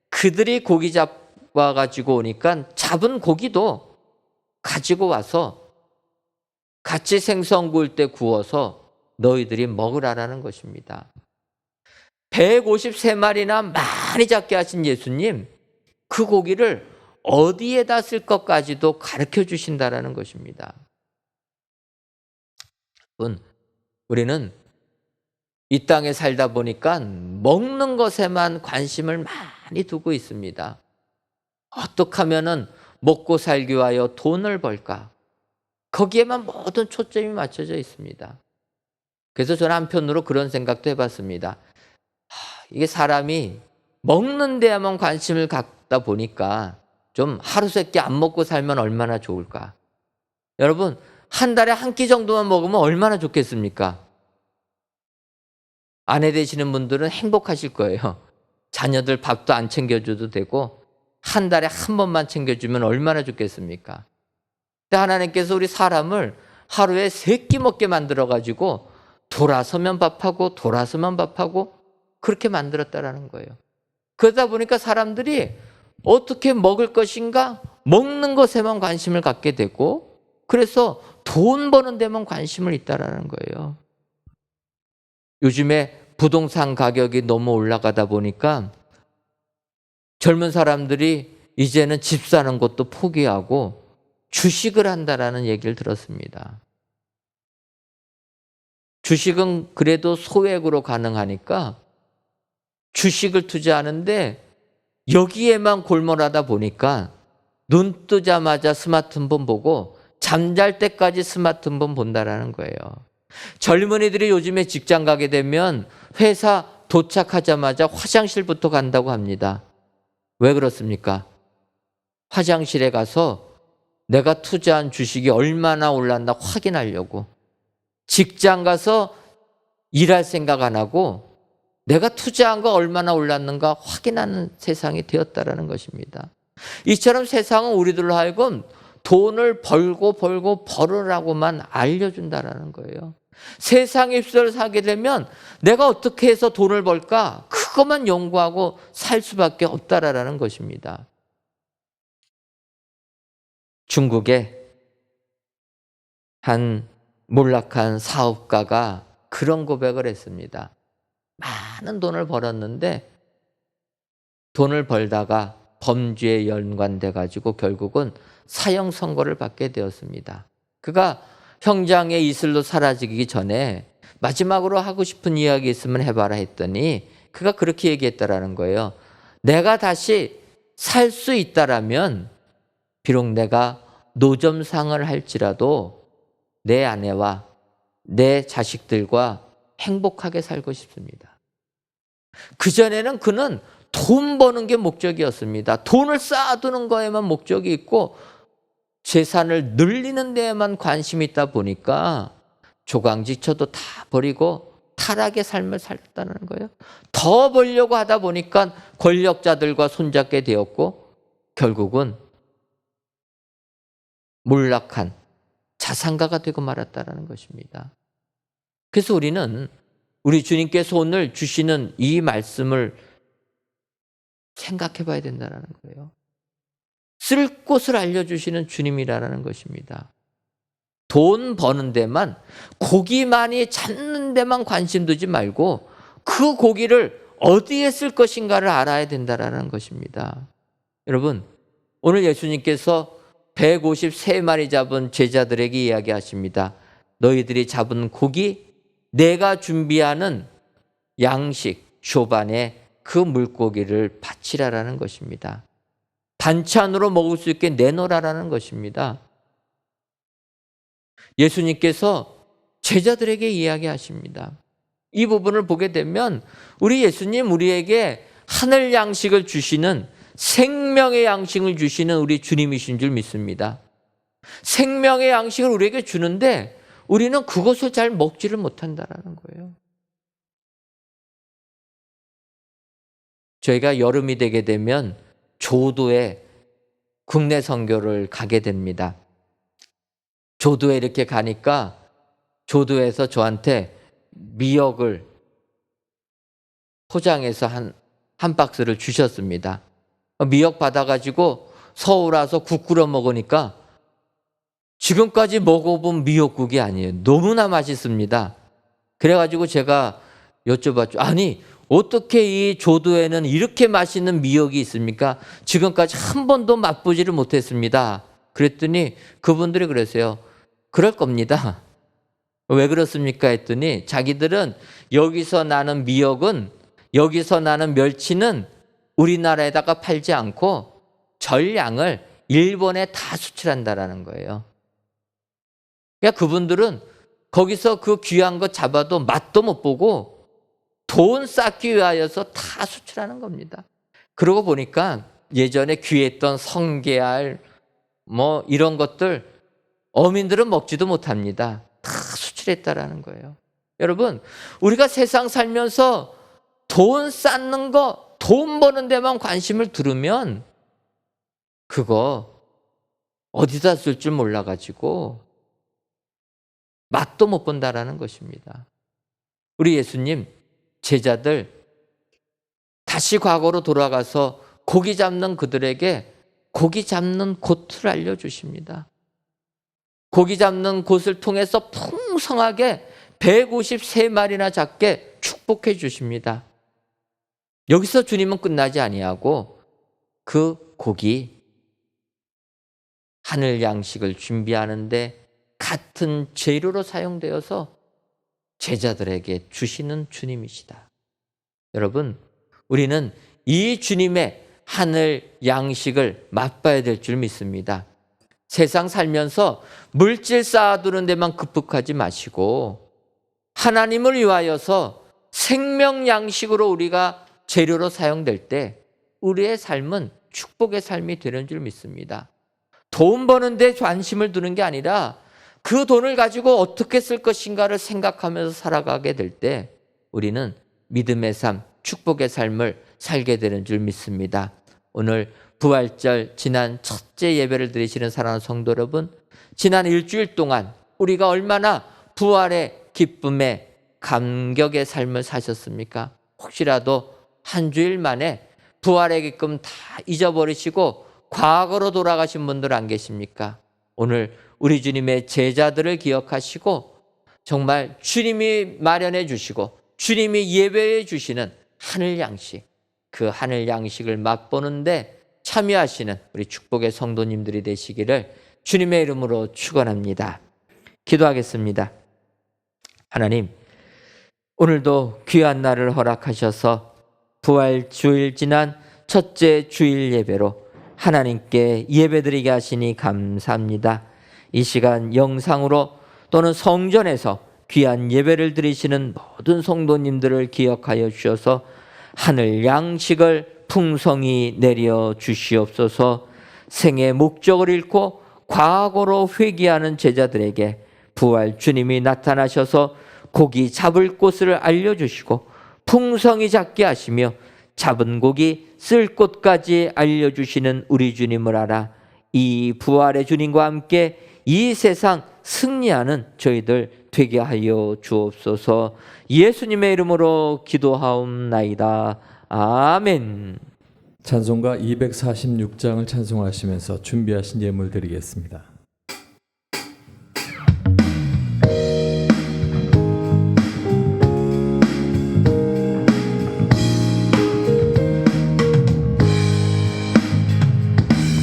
그들이 고기 잡아 가지고 오니까 잡은 고기도 가지고 와서 같이 생선 구울 때 구워서 너희들이 먹으라라는 것입니다. 153마리나 많이 잡게 하신 예수님, 그 고기를 어디에다 쓸 것까지도 가르쳐 주신다라는 것입니다. 여러분, 우리는 이 땅에 살다 보니까 먹는 것에만 관심을 많이 두고 있습니다. 어떻게 하면은 먹고 살기 위하여 돈을 벌까? 거기에만 모든 초점이 맞춰져 있습니다. 그래서 저는 한편으로 그런 생각도 해봤습니다. 이게 사람이 먹는 데에만 관심을 갖다 보니까 좀 하루 세끼 안 먹고 살면 얼마나 좋을까? 여러분, 한 달에 한 끼 정도만 먹으면 얼마나 좋겠습니까? 아내 되시는 분들은 행복하실 거예요. 자녀들 밥도 안 챙겨줘도 되고 한 달에 한 번만 챙겨주면 얼마나 좋겠습니까? 근데 하나님께서 우리 사람을 하루에 3끼 먹게 만들어가지고 돌아서면 밥하고 돌아서면 밥하고 그렇게 만들었다라는 거예요. 그러다 보니까 사람들이 어떻게 먹을 것인가 먹는 것에만 관심을 갖게 되고 그래서 돈 버는 데만 관심을 있다라는 거예요. 요즘에 부동산 가격이 너무 올라가다 보니까 젊은 사람들이 이제는 집 사는 것도 포기하고 주식을 한다라는 얘기를 들었습니다. 주식은 그래도 소액으로 가능하니까 주식을 투자하는데 여기에만 골몰하다 보니까 눈 뜨자마자 스마트폰 보고 잠잘 때까지 스마트폰 본다라는 거예요. 젊은이들이 요즘에 직장 가게 되면 회사 도착하자마자 화장실부터 간다고 합니다. 왜 그렇습니까? 화장실에 가서 내가 투자한 주식이 얼마나 올랐나 확인하려고. 직장 가서 일할 생각 안 하고 내가 투자한 거 얼마나 올랐는가 확인하는 세상이 되었다라는 것입니다. 이처럼 세상은 우리들로 하여금 돈을 벌고 벌으라고만 알려준다라는 거예요. 세상 입술을 사게 되면 내가 어떻게 해서 돈을 벌까? 그것만 연구하고 살 수밖에 없다라는 것입니다. 중국의 한 몰락한 사업가가 그런 고백을 했습니다. 많은 돈을 벌었는데 돈을 벌다가 범죄에 연관돼 가지고 결국은 사형 선고를 받게 되었습니다. 그가 형장의 이슬로 사라지기 전에 마지막으로 하고 싶은 이야기 있으면 해봐라 했더니 그가 그렇게 얘기했다라는 거예요. 내가 다시 살 수 있다라면 비록 내가 노점상을 할지라도 내 아내와 내 자식들과 행복하게 살고 싶습니다. 그전에는 그는 돈 버는 게 목적이었습니다. 돈을 쌓아두는 거에만 목적이 있고 재산을 늘리는 데에만 관심이 있다 보니까 조강지처도 다 버리고 타락의 삶을 살았다는 거예요. 더 벌려고 하다 보니까 권력자들과 손잡게 되었고 결국은 몰락한 자산가가 되고 말았다는 것입니다. 그래서 우리는 우리 주님께서 오늘 주시는 이 말씀을 생각해 봐야 된다는 거예요. 쓸 곳을 알려주시는 주님이라는 것입니다. 돈 버는 데만 고기 많이 잡는 데만 관심 두지 말고 그 고기를 어디에 쓸 것인가를 알아야 된다는 것입니다. 여러분, 오늘 예수님께서 153마리 잡은 제자들에게 이야기하십니다. 너희들이 잡은 고기 내가 준비하는 양식 조반에 그 물고기를 바치라라는 것입니다. 반찬으로 먹을 수 있게 내놓으라라는 것입니다. 예수님께서 제자들에게 이야기하십니다. 이 부분을 보게 되면 우리 예수님 우리에게 하늘 양식을 주시는 생명의 양식을 주시는 우리 주님이신 줄 믿습니다. 생명의 양식을 우리에게 주는데 우리는 그것을 잘 먹지를 못한다는 거예요. 저희가 여름이 되게 되면 조도에 국내 선교를 가게 됩니다. 조도에 이렇게 가니까 조도에서 저한테 미역을 포장해서 한 박스를 주셨습니다. 미역 받아가지고 서울 와서 국 끓여 먹으니까 지금까지 먹어본 미역국이 아니에요. 너무나 맛있습니다. 그래가지고 제가 여쭤봤죠. 아니 어떻게 이 조도에는 이렇게 맛있는 미역이 있습니까? 지금까지 한 번도 맛보지를 못했습니다. 그랬더니 그분들이 그러세요. 그럴 겁니다. 왜 그렇습니까? 했더니 자기들은 여기서 나는 미역은, 여기서 나는 멸치는 우리나라에다가 팔지 않고 전량을 일본에 다 수출한다라는 거예요. 그러니까 그분들은 거기서 그 귀한 거 잡아도 맛도 못 보고 돈 쌓기 위하여서 다 수출하는 겁니다. 그러고 보니까 예전에 귀했던 성게알 뭐 이런 것들 어민들은 먹지도 못합니다. 다 수출했다라는 거예요. 여러분, 우리가 세상 살면서 돈 쌓는 거, 돈 버는 데만 관심을 두르면 그거 어디다 쓸 줄 몰라가지고 맛도 못 본다라는 것입니다. 우리 예수님 제자들 다시 과거로 돌아가서 고기 잡는 그들에게 고기 잡는 곳을 알려주십니다. 고기 잡는 곳을 통해서 풍성하게 153마리나 잡게 축복해 주십니다. 여기서 주님은 끝나지 아니하고 그 고기 하늘 양식을 준비하는데 같은 재료로 사용되어서 제자들에게 주시는 주님이시다. 여러분, 우리는 이 주님의 하늘 양식을 맛봐야 될 줄 믿습니다. 세상 살면서 물질 쌓아두는 데만 급급하지 마시고 하나님을 위하여서 생명 양식으로 우리가 재료로 사용될 때 우리의 삶은 축복의 삶이 되는 줄 믿습니다. 돈 버는 데 관심을 두는 게 아니라 그 돈을 가지고 어떻게 쓸 것인가를 생각하면서 살아가게 될 때 우리는 믿음의 삶, 축복의 삶을 살게 되는 줄 믿습니다. 오늘 부활절 지난 첫째 예배를 드리시는 사랑하는 성도 여러분, 지난 일주일 동안 우리가 얼마나 부활의 기쁨에 감격의 삶을 사셨습니까? 혹시라도 한 주일 만에 부활의 기쁨 다 잊어버리시고 과거로 돌아가신 분들 안 계십니까? 오늘 우리 주님의 제자들을 기억하시고 정말 주님이 마련해 주시고 주님이 예배해 주시는 하늘 양식, 그 하늘 양식을 맛보는데 참여하시는 우리 축복의 성도님들이 되시기를 주님의 이름으로 축원합니다. 기도하겠습니다. 하나님, 오늘도 귀한 날을 허락하셔서 부활 주일 지난 첫째 주일 예배로 하나님께 예배드리게 하시니 감사합니다. 이 시간 영상으로 또는 성전에서 귀한 예배를 드리시는 모든 성도님들을 기억하여 주셔서 하늘 양식을 풍성히 내려 주시옵소서. 생의 목적을 잃고 과거로 회귀하는 제자들에게 부활 주님이 나타나셔서 고기 잡을 곳을 알려주시고 풍성히 잡게 하시며 잡은 고기 쓸 곳까지 알려주시는 우리 주님을 알아 이 부활의 주님과 함께 이 세상 승리하는 저희들 되게 하여 주옵소서. 예수님의 이름으로 기도하옵나이다. 아멘. 찬송가 246장을 찬송하시면서 준비하신 예물 드리겠습니다.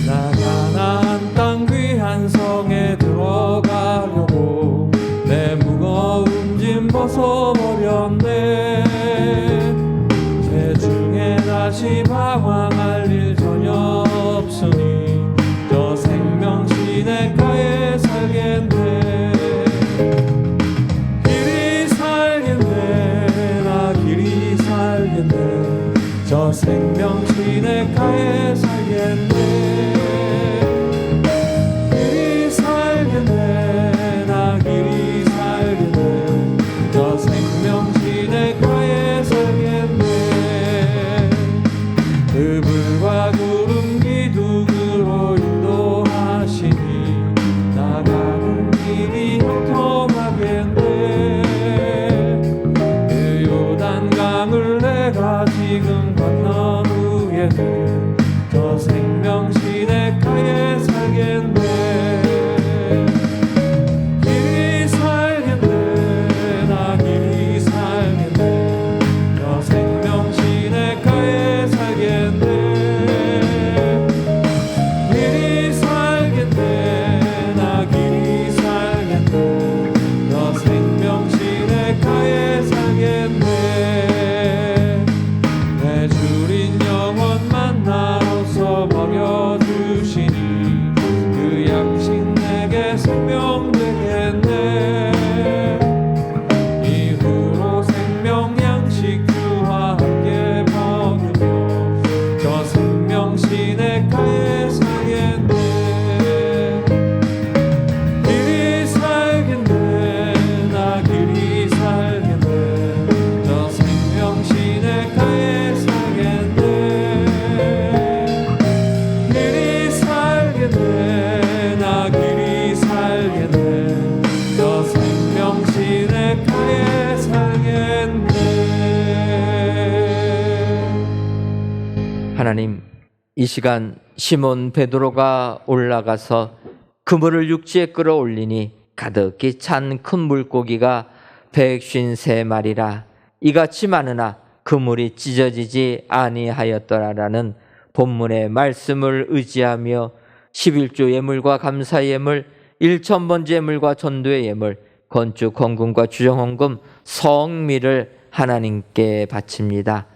나 가나안 땅 귀한 성에 들어가려고 내 무거운 짐 벗어버렸네. 세중에 다시 방황할 일 전혀 없으니 저 생명 시냇가에 살겠네. 길이 살겠네. 나 길이 살겠네. 저 생명 시냇가에 살겠네. 길이 살겠네. 나 길이 살겠네. 저 생명 시냇가에 살겠네. 그 불과 구름 기둥으로 인도하시니 나가는 길이 형통하겠네. 그 요단강을 내가 지금 건넌 후에는 저 생명 시냇가에 살겠네. 길이 살겠네. 나 길이 살겠네. 저 생명 하나님, 이 시간 시몬 베드로가 올라가서 그물을 육지에 끌어올리니 가득히 찬 큰 물고기가 153마리라. 이같이 많으나 그물이 찢어지지 아니하였더라라는 본문의 말씀을 의지하며 11조 예물과 감사 예물, 1,000번째 예물과 전도의 예물, 건축 헌금과 주정 헌금, 성미를 하나님께 바칩니다.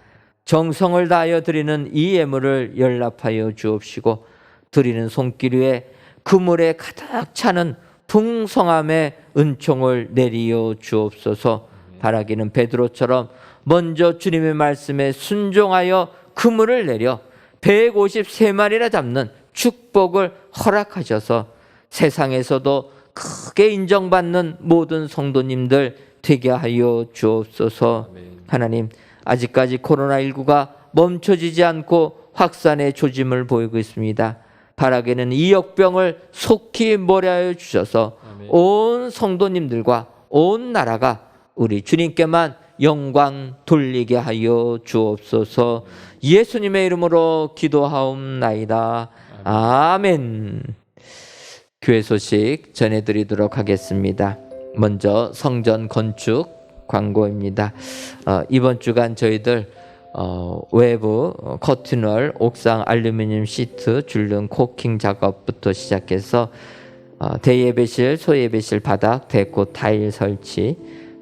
정성을 다하여 드리는 이 예물을 연락하여 주옵시고 드리는 손길 위에 그물에 가득 차는 풍성함의 은총을 내리어 주옵소서. 바라기는 베드로처럼 먼저 주님의 말씀에 순종하여 그물을 내려 153마리나 잡는 축복을 허락하셔서 세상에서도 크게 인정받는 모든 성도님들 되게 하여 주옵소서. 하나님, 아직까지 코로나19가 멈춰지지 않고 확산의 조짐을 보이고 있습니다. 바라기는 이 역병을 속히 몰아하여 주셔서 온 성도님들과 온 나라가 우리 주님께만 영광 돌리게 하여 주옵소서. 예수님의 이름으로 기도하옵나이다. 아멘. 교회 소식 전해드리도록 하겠습니다. 먼저 성전 건축 광고입니다. 이번 주간 저희들 외부 커튼월, 옥상 알루미늄 시트, 줄눈 코킹 작업부터 시작해서 대예배실, 소예배실 바닥, 데코 타일 설치,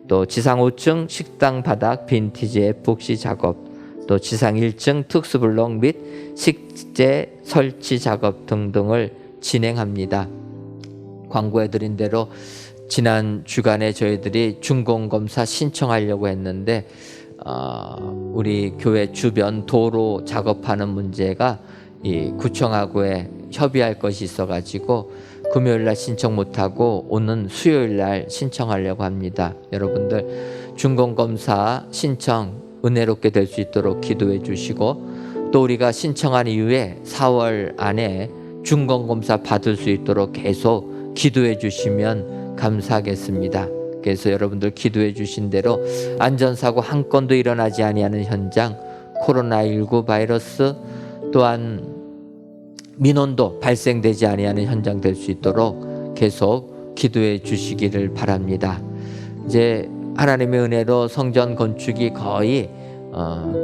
또 지상 5층 식당 바닥 빈티지 에폭시 작업, 또 지상 1층 특수블록 및 식재 설치 작업 등등을 진행합니다. 광고해드린 대로 지난 주간에 저희들이 준공검사 신청하려고 했는데 우리 교회 주변 도로 작업하는 문제가 이 구청하고에 협의할 것이 있어가지고 금요일날 신청 못하고 오는 수요일날 신청하려고 합니다. 여러분들 준공검사 신청 은혜롭게 될 수 있도록 기도해 주시고, 또 우리가 신청한 이후에 4월 안에 준공검사 받을 수 있도록 계속 기도해 주시면 감사하겠습니다. 그래서 여러분들 기도해 주신 대로 안전사고 한 건도 일어나지 아니하는 현장, 코로나19 바이러스 또한 민원도 발생되지 아니하는 현장 될 수 있도록 계속 기도해 주시기를 바랍니다. 이제 하나님의 은혜로 성전 건축이 거의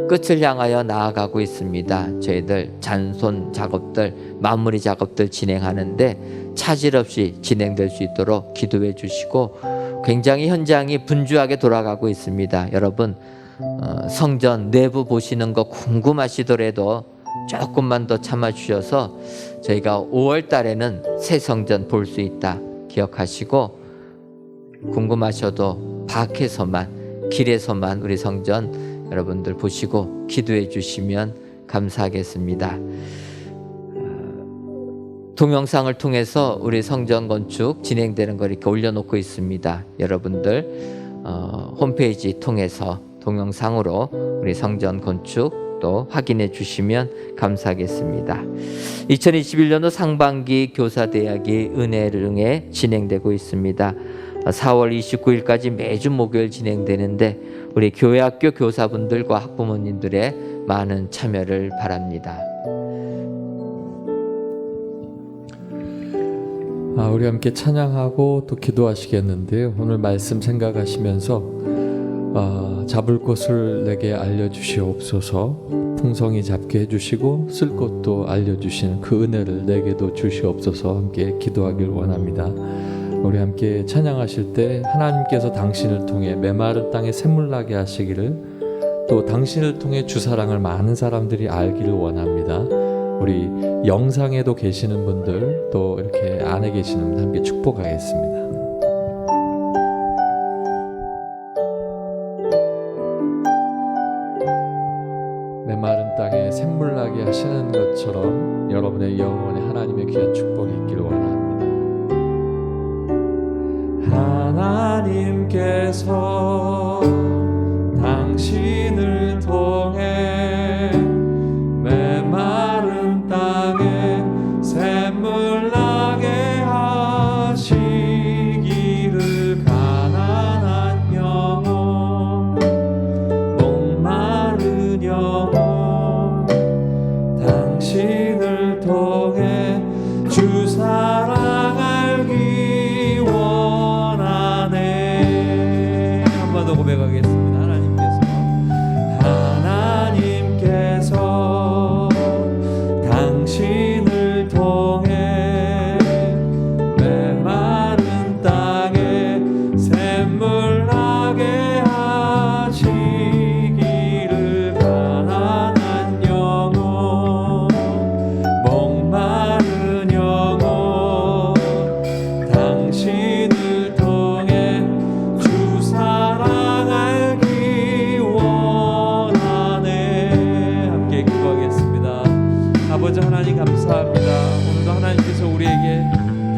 끝을 향하여 나아가고 있습니다. 저희들 잔손 작업들, 마무리 작업들 진행하는데 차질 없이 진행될 수 있도록 기도해 주시고, 굉장히 현장이 분주하게 돌아가고 있습니다. 여러분 성전 내부 보시는 거 궁금하시더라도 조금만 더 참아주셔서 저희가 5월 달에는 새 성전 볼 수 있다 기억하시고, 궁금하셔도 밖에서만, 길에서만 우리 성전 여러분들 보시고 기도해 주시면 감사하겠습니다. 동영상을 통해서 우리 성전 건축 진행되는 걸 이렇게 올려놓고 있습니다. 여러분들 홈페이지 통해서 동영상으로 우리 성전 건축 또 확인해 주시면 감사하겠습니다. 2021년도 상반기 교사대학이 은혜를 응해 진행되고 있습니다. 4월 29일까지 매주 목요일 진행되는데 우리 교회학교 교사분들과 학부모님들의 많은 참여를 바랍니다. 우리 함께 찬양하고 또 기도하시겠는데요. 오늘 말씀 생각하시면서 잡을 것을 내게 알려주시옵소서, 풍성히 잡게 해주시고 쓸 것도 알려주시는 그 은혜를 내게도 주시옵소서 함께 기도하길 원합니다. 우리 함께 찬양하실 때 하나님께서 당신을 통해 메마른 땅에 샘물 나게 하시기를, 또 당신을 통해 주 사랑을 많은 사람들이 알기를 원합니다. 우리 영상에도 계시는 분들, 또 이렇게 안에 계시는 분들 함께 축복하겠습니다. 메마른 땅에 샘물 나게 하시는 것처럼 여러분의 영혼에 하나님의 귀한 축복이 있기를 원합니다. 하나님께서 당신을 통해 메마른 땅에 샘물 나게 하시기를, 가난한 영혼, 목마른 영혼,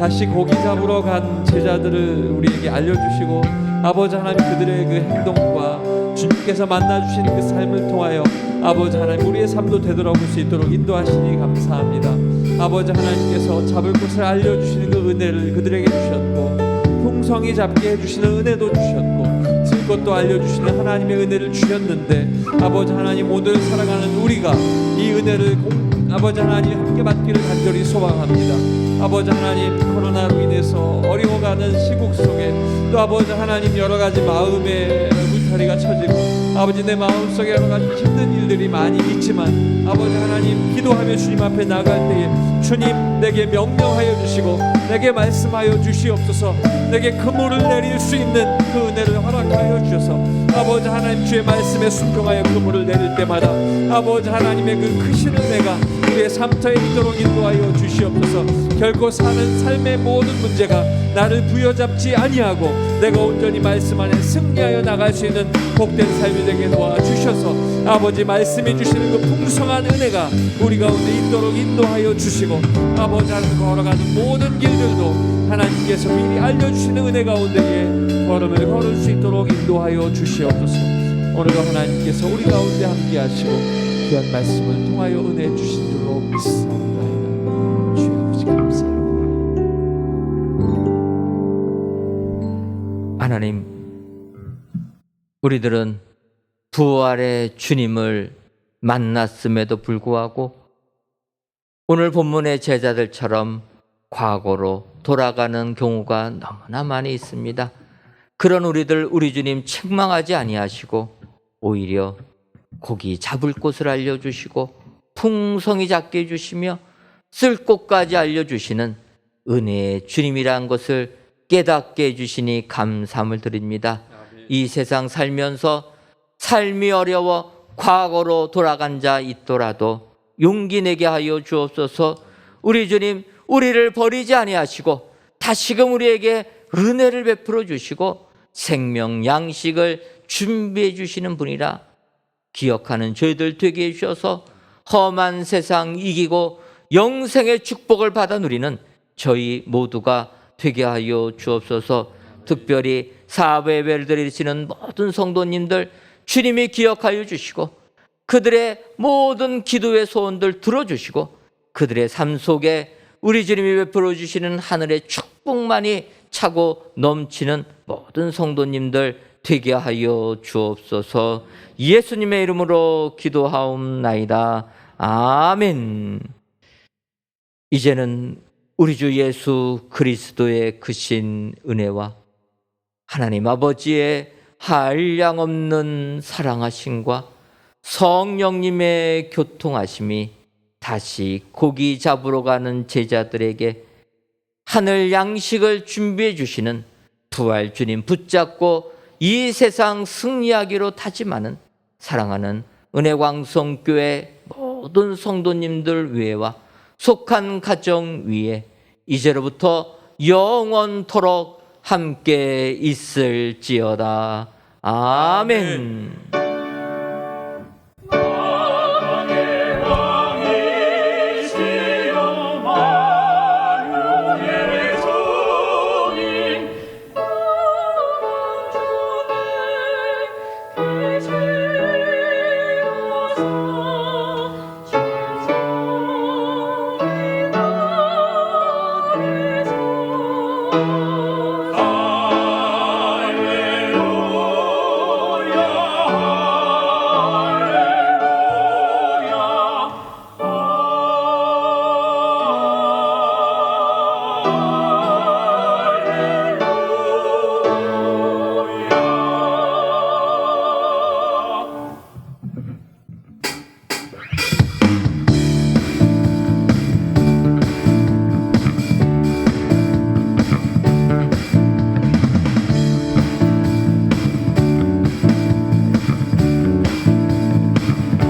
다시 고기 잡으러 간 제자들을 우리에게 알려주시고 아버지 하나님 그들의 그 행동과 주님께서 만나주시는 그 삶을 통하여 아버지 하나님 우리의 삶도 되돌아볼 수 있도록 인도하시니 감사합니다. 아버지 하나님께서 잡을 곳을 알려주시는 그 은혜를 그들에게 주셨고 풍성히 잡게 해주시는 은혜도 주셨고 쓸 것도 알려주시는 하나님의 은혜를 주셨는데 아버지 하나님 오늘 살아가는 우리가 이 은혜를 아버지 하나님 함께 받기를 간절히 소망합니다. 아버지 하나님 코로나로 인해서 어려워가는 시국 속에 또 아버지 하나님 여러 가지 마음의 울타리가 쳐지고 아버지 내 마음속에 여러 가지 힘든 일들이 많이 있지만 아버지 하나님 기도하며 주님 앞에 나갈 때에 주님 내게 명령하여 주시고 내게 말씀하여 주시옵소서. 내게 그물을 내릴 수 있는 그 은혜를 허락하여 주셔서 아버지 하나님 주의 말씀에 순종하여 그물을 내릴 때마다 아버지 하나님의 그 크신 은혜가 우리의 삶터에 있도록 인도하여 주시옵소서. 결코 사는 삶의 모든 문제가 나를 부여잡지 아니하고 내가 온전히 말씀 안에 승리하여 나갈 수 있는 복된 삶이 되게 도와주셔서 아버지 말씀해 주시는 그 풍성한 은혜가 우리 가운데 있도록 인도하여 주시고 아버지 하나님 걸어가는 모든 길들도 하나님께서 미리 알려주시는 은혜 가운데에 걸음을 걸을 수 있도록 인도하여 주시옵소서. 오늘도 하나님께서 우리 가운데 함께 하시고 귀한 말씀을 통하여 은혜 주신 줄로 믿사옵나이다. 주여 아버지 감사합니다. 하나님, 우리들은 부활의 주님을 만났음에도 불구하고 오늘 본문의 제자들처럼 과거로 돌아가는 경우가 너무나 많이 있습니다. 그런 우리들 우리 주님 책망하지 아니하시고 오히려 고기 잡을 곳을 알려주시고 풍성히 잡게 해주시며 쓸 곳까지 알려주시는 은혜의 주님이라는 것을 깨닫게 해주시니 감사함을 드립니다. 이 세상 살면서 삶이 어려워 과거로 돌아간 자 있더라도 용기 내게 하여 주옵소서. 우리 주님 우리를 버리지 아니하시고 다시금 우리에게 은혜를 베풀어 주시고 생명 양식을 준비해 주시는 분이라 기억하는 저희들 되게 해주셔서 험한 세상 이기고 영생의 축복을 받아 누리는 저희 모두가 되게 하여 주옵소서. 특별히 사회 예배를 드리시는 모든 성도님들 주님이 기억하여 주시고 그들의 모든 기도의 소원들 들어주시고 그들의 삶 속에 우리 주님이 베풀어 주시는 하늘의 축복만이 차고 넘치는 모든 성도님들 되게 하여 주옵소서. 예수님의 이름으로 기도하옵나이다. 아멘. 이제는 우리 주 예수 그리스도의 크신 은혜와 하나님 아버지의 한량없는 사랑하심과 성령님의 교통하심이 다시 고기 잡으러 가는 제자들에게 하늘 양식을 준비해 주시는 부활 주님 붙잡고 이 세상 승리하기로 다짐하는 사랑하는 은혜광성교회 모든 성도님들 위에와 속한 가정 위에 이제로부터 영원토록 함께 있을지어다. 아멘.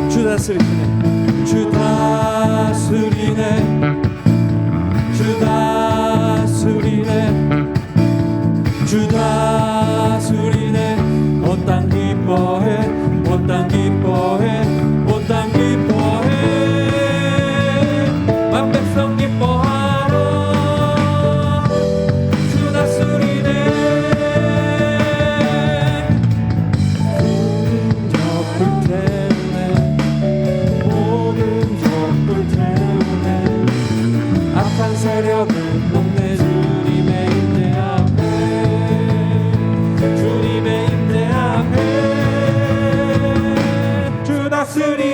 주 다스리네, 주 다스리네, 주 다스리네, 주 다스리네. 온 땅 기뻐해, 온 땅 기뻐해, 온 땅 기뻐해. 만 백성 기뻐하라, 새벽은 높네 주님의 임재 앞에 주님의 임재 앞에 주 다스리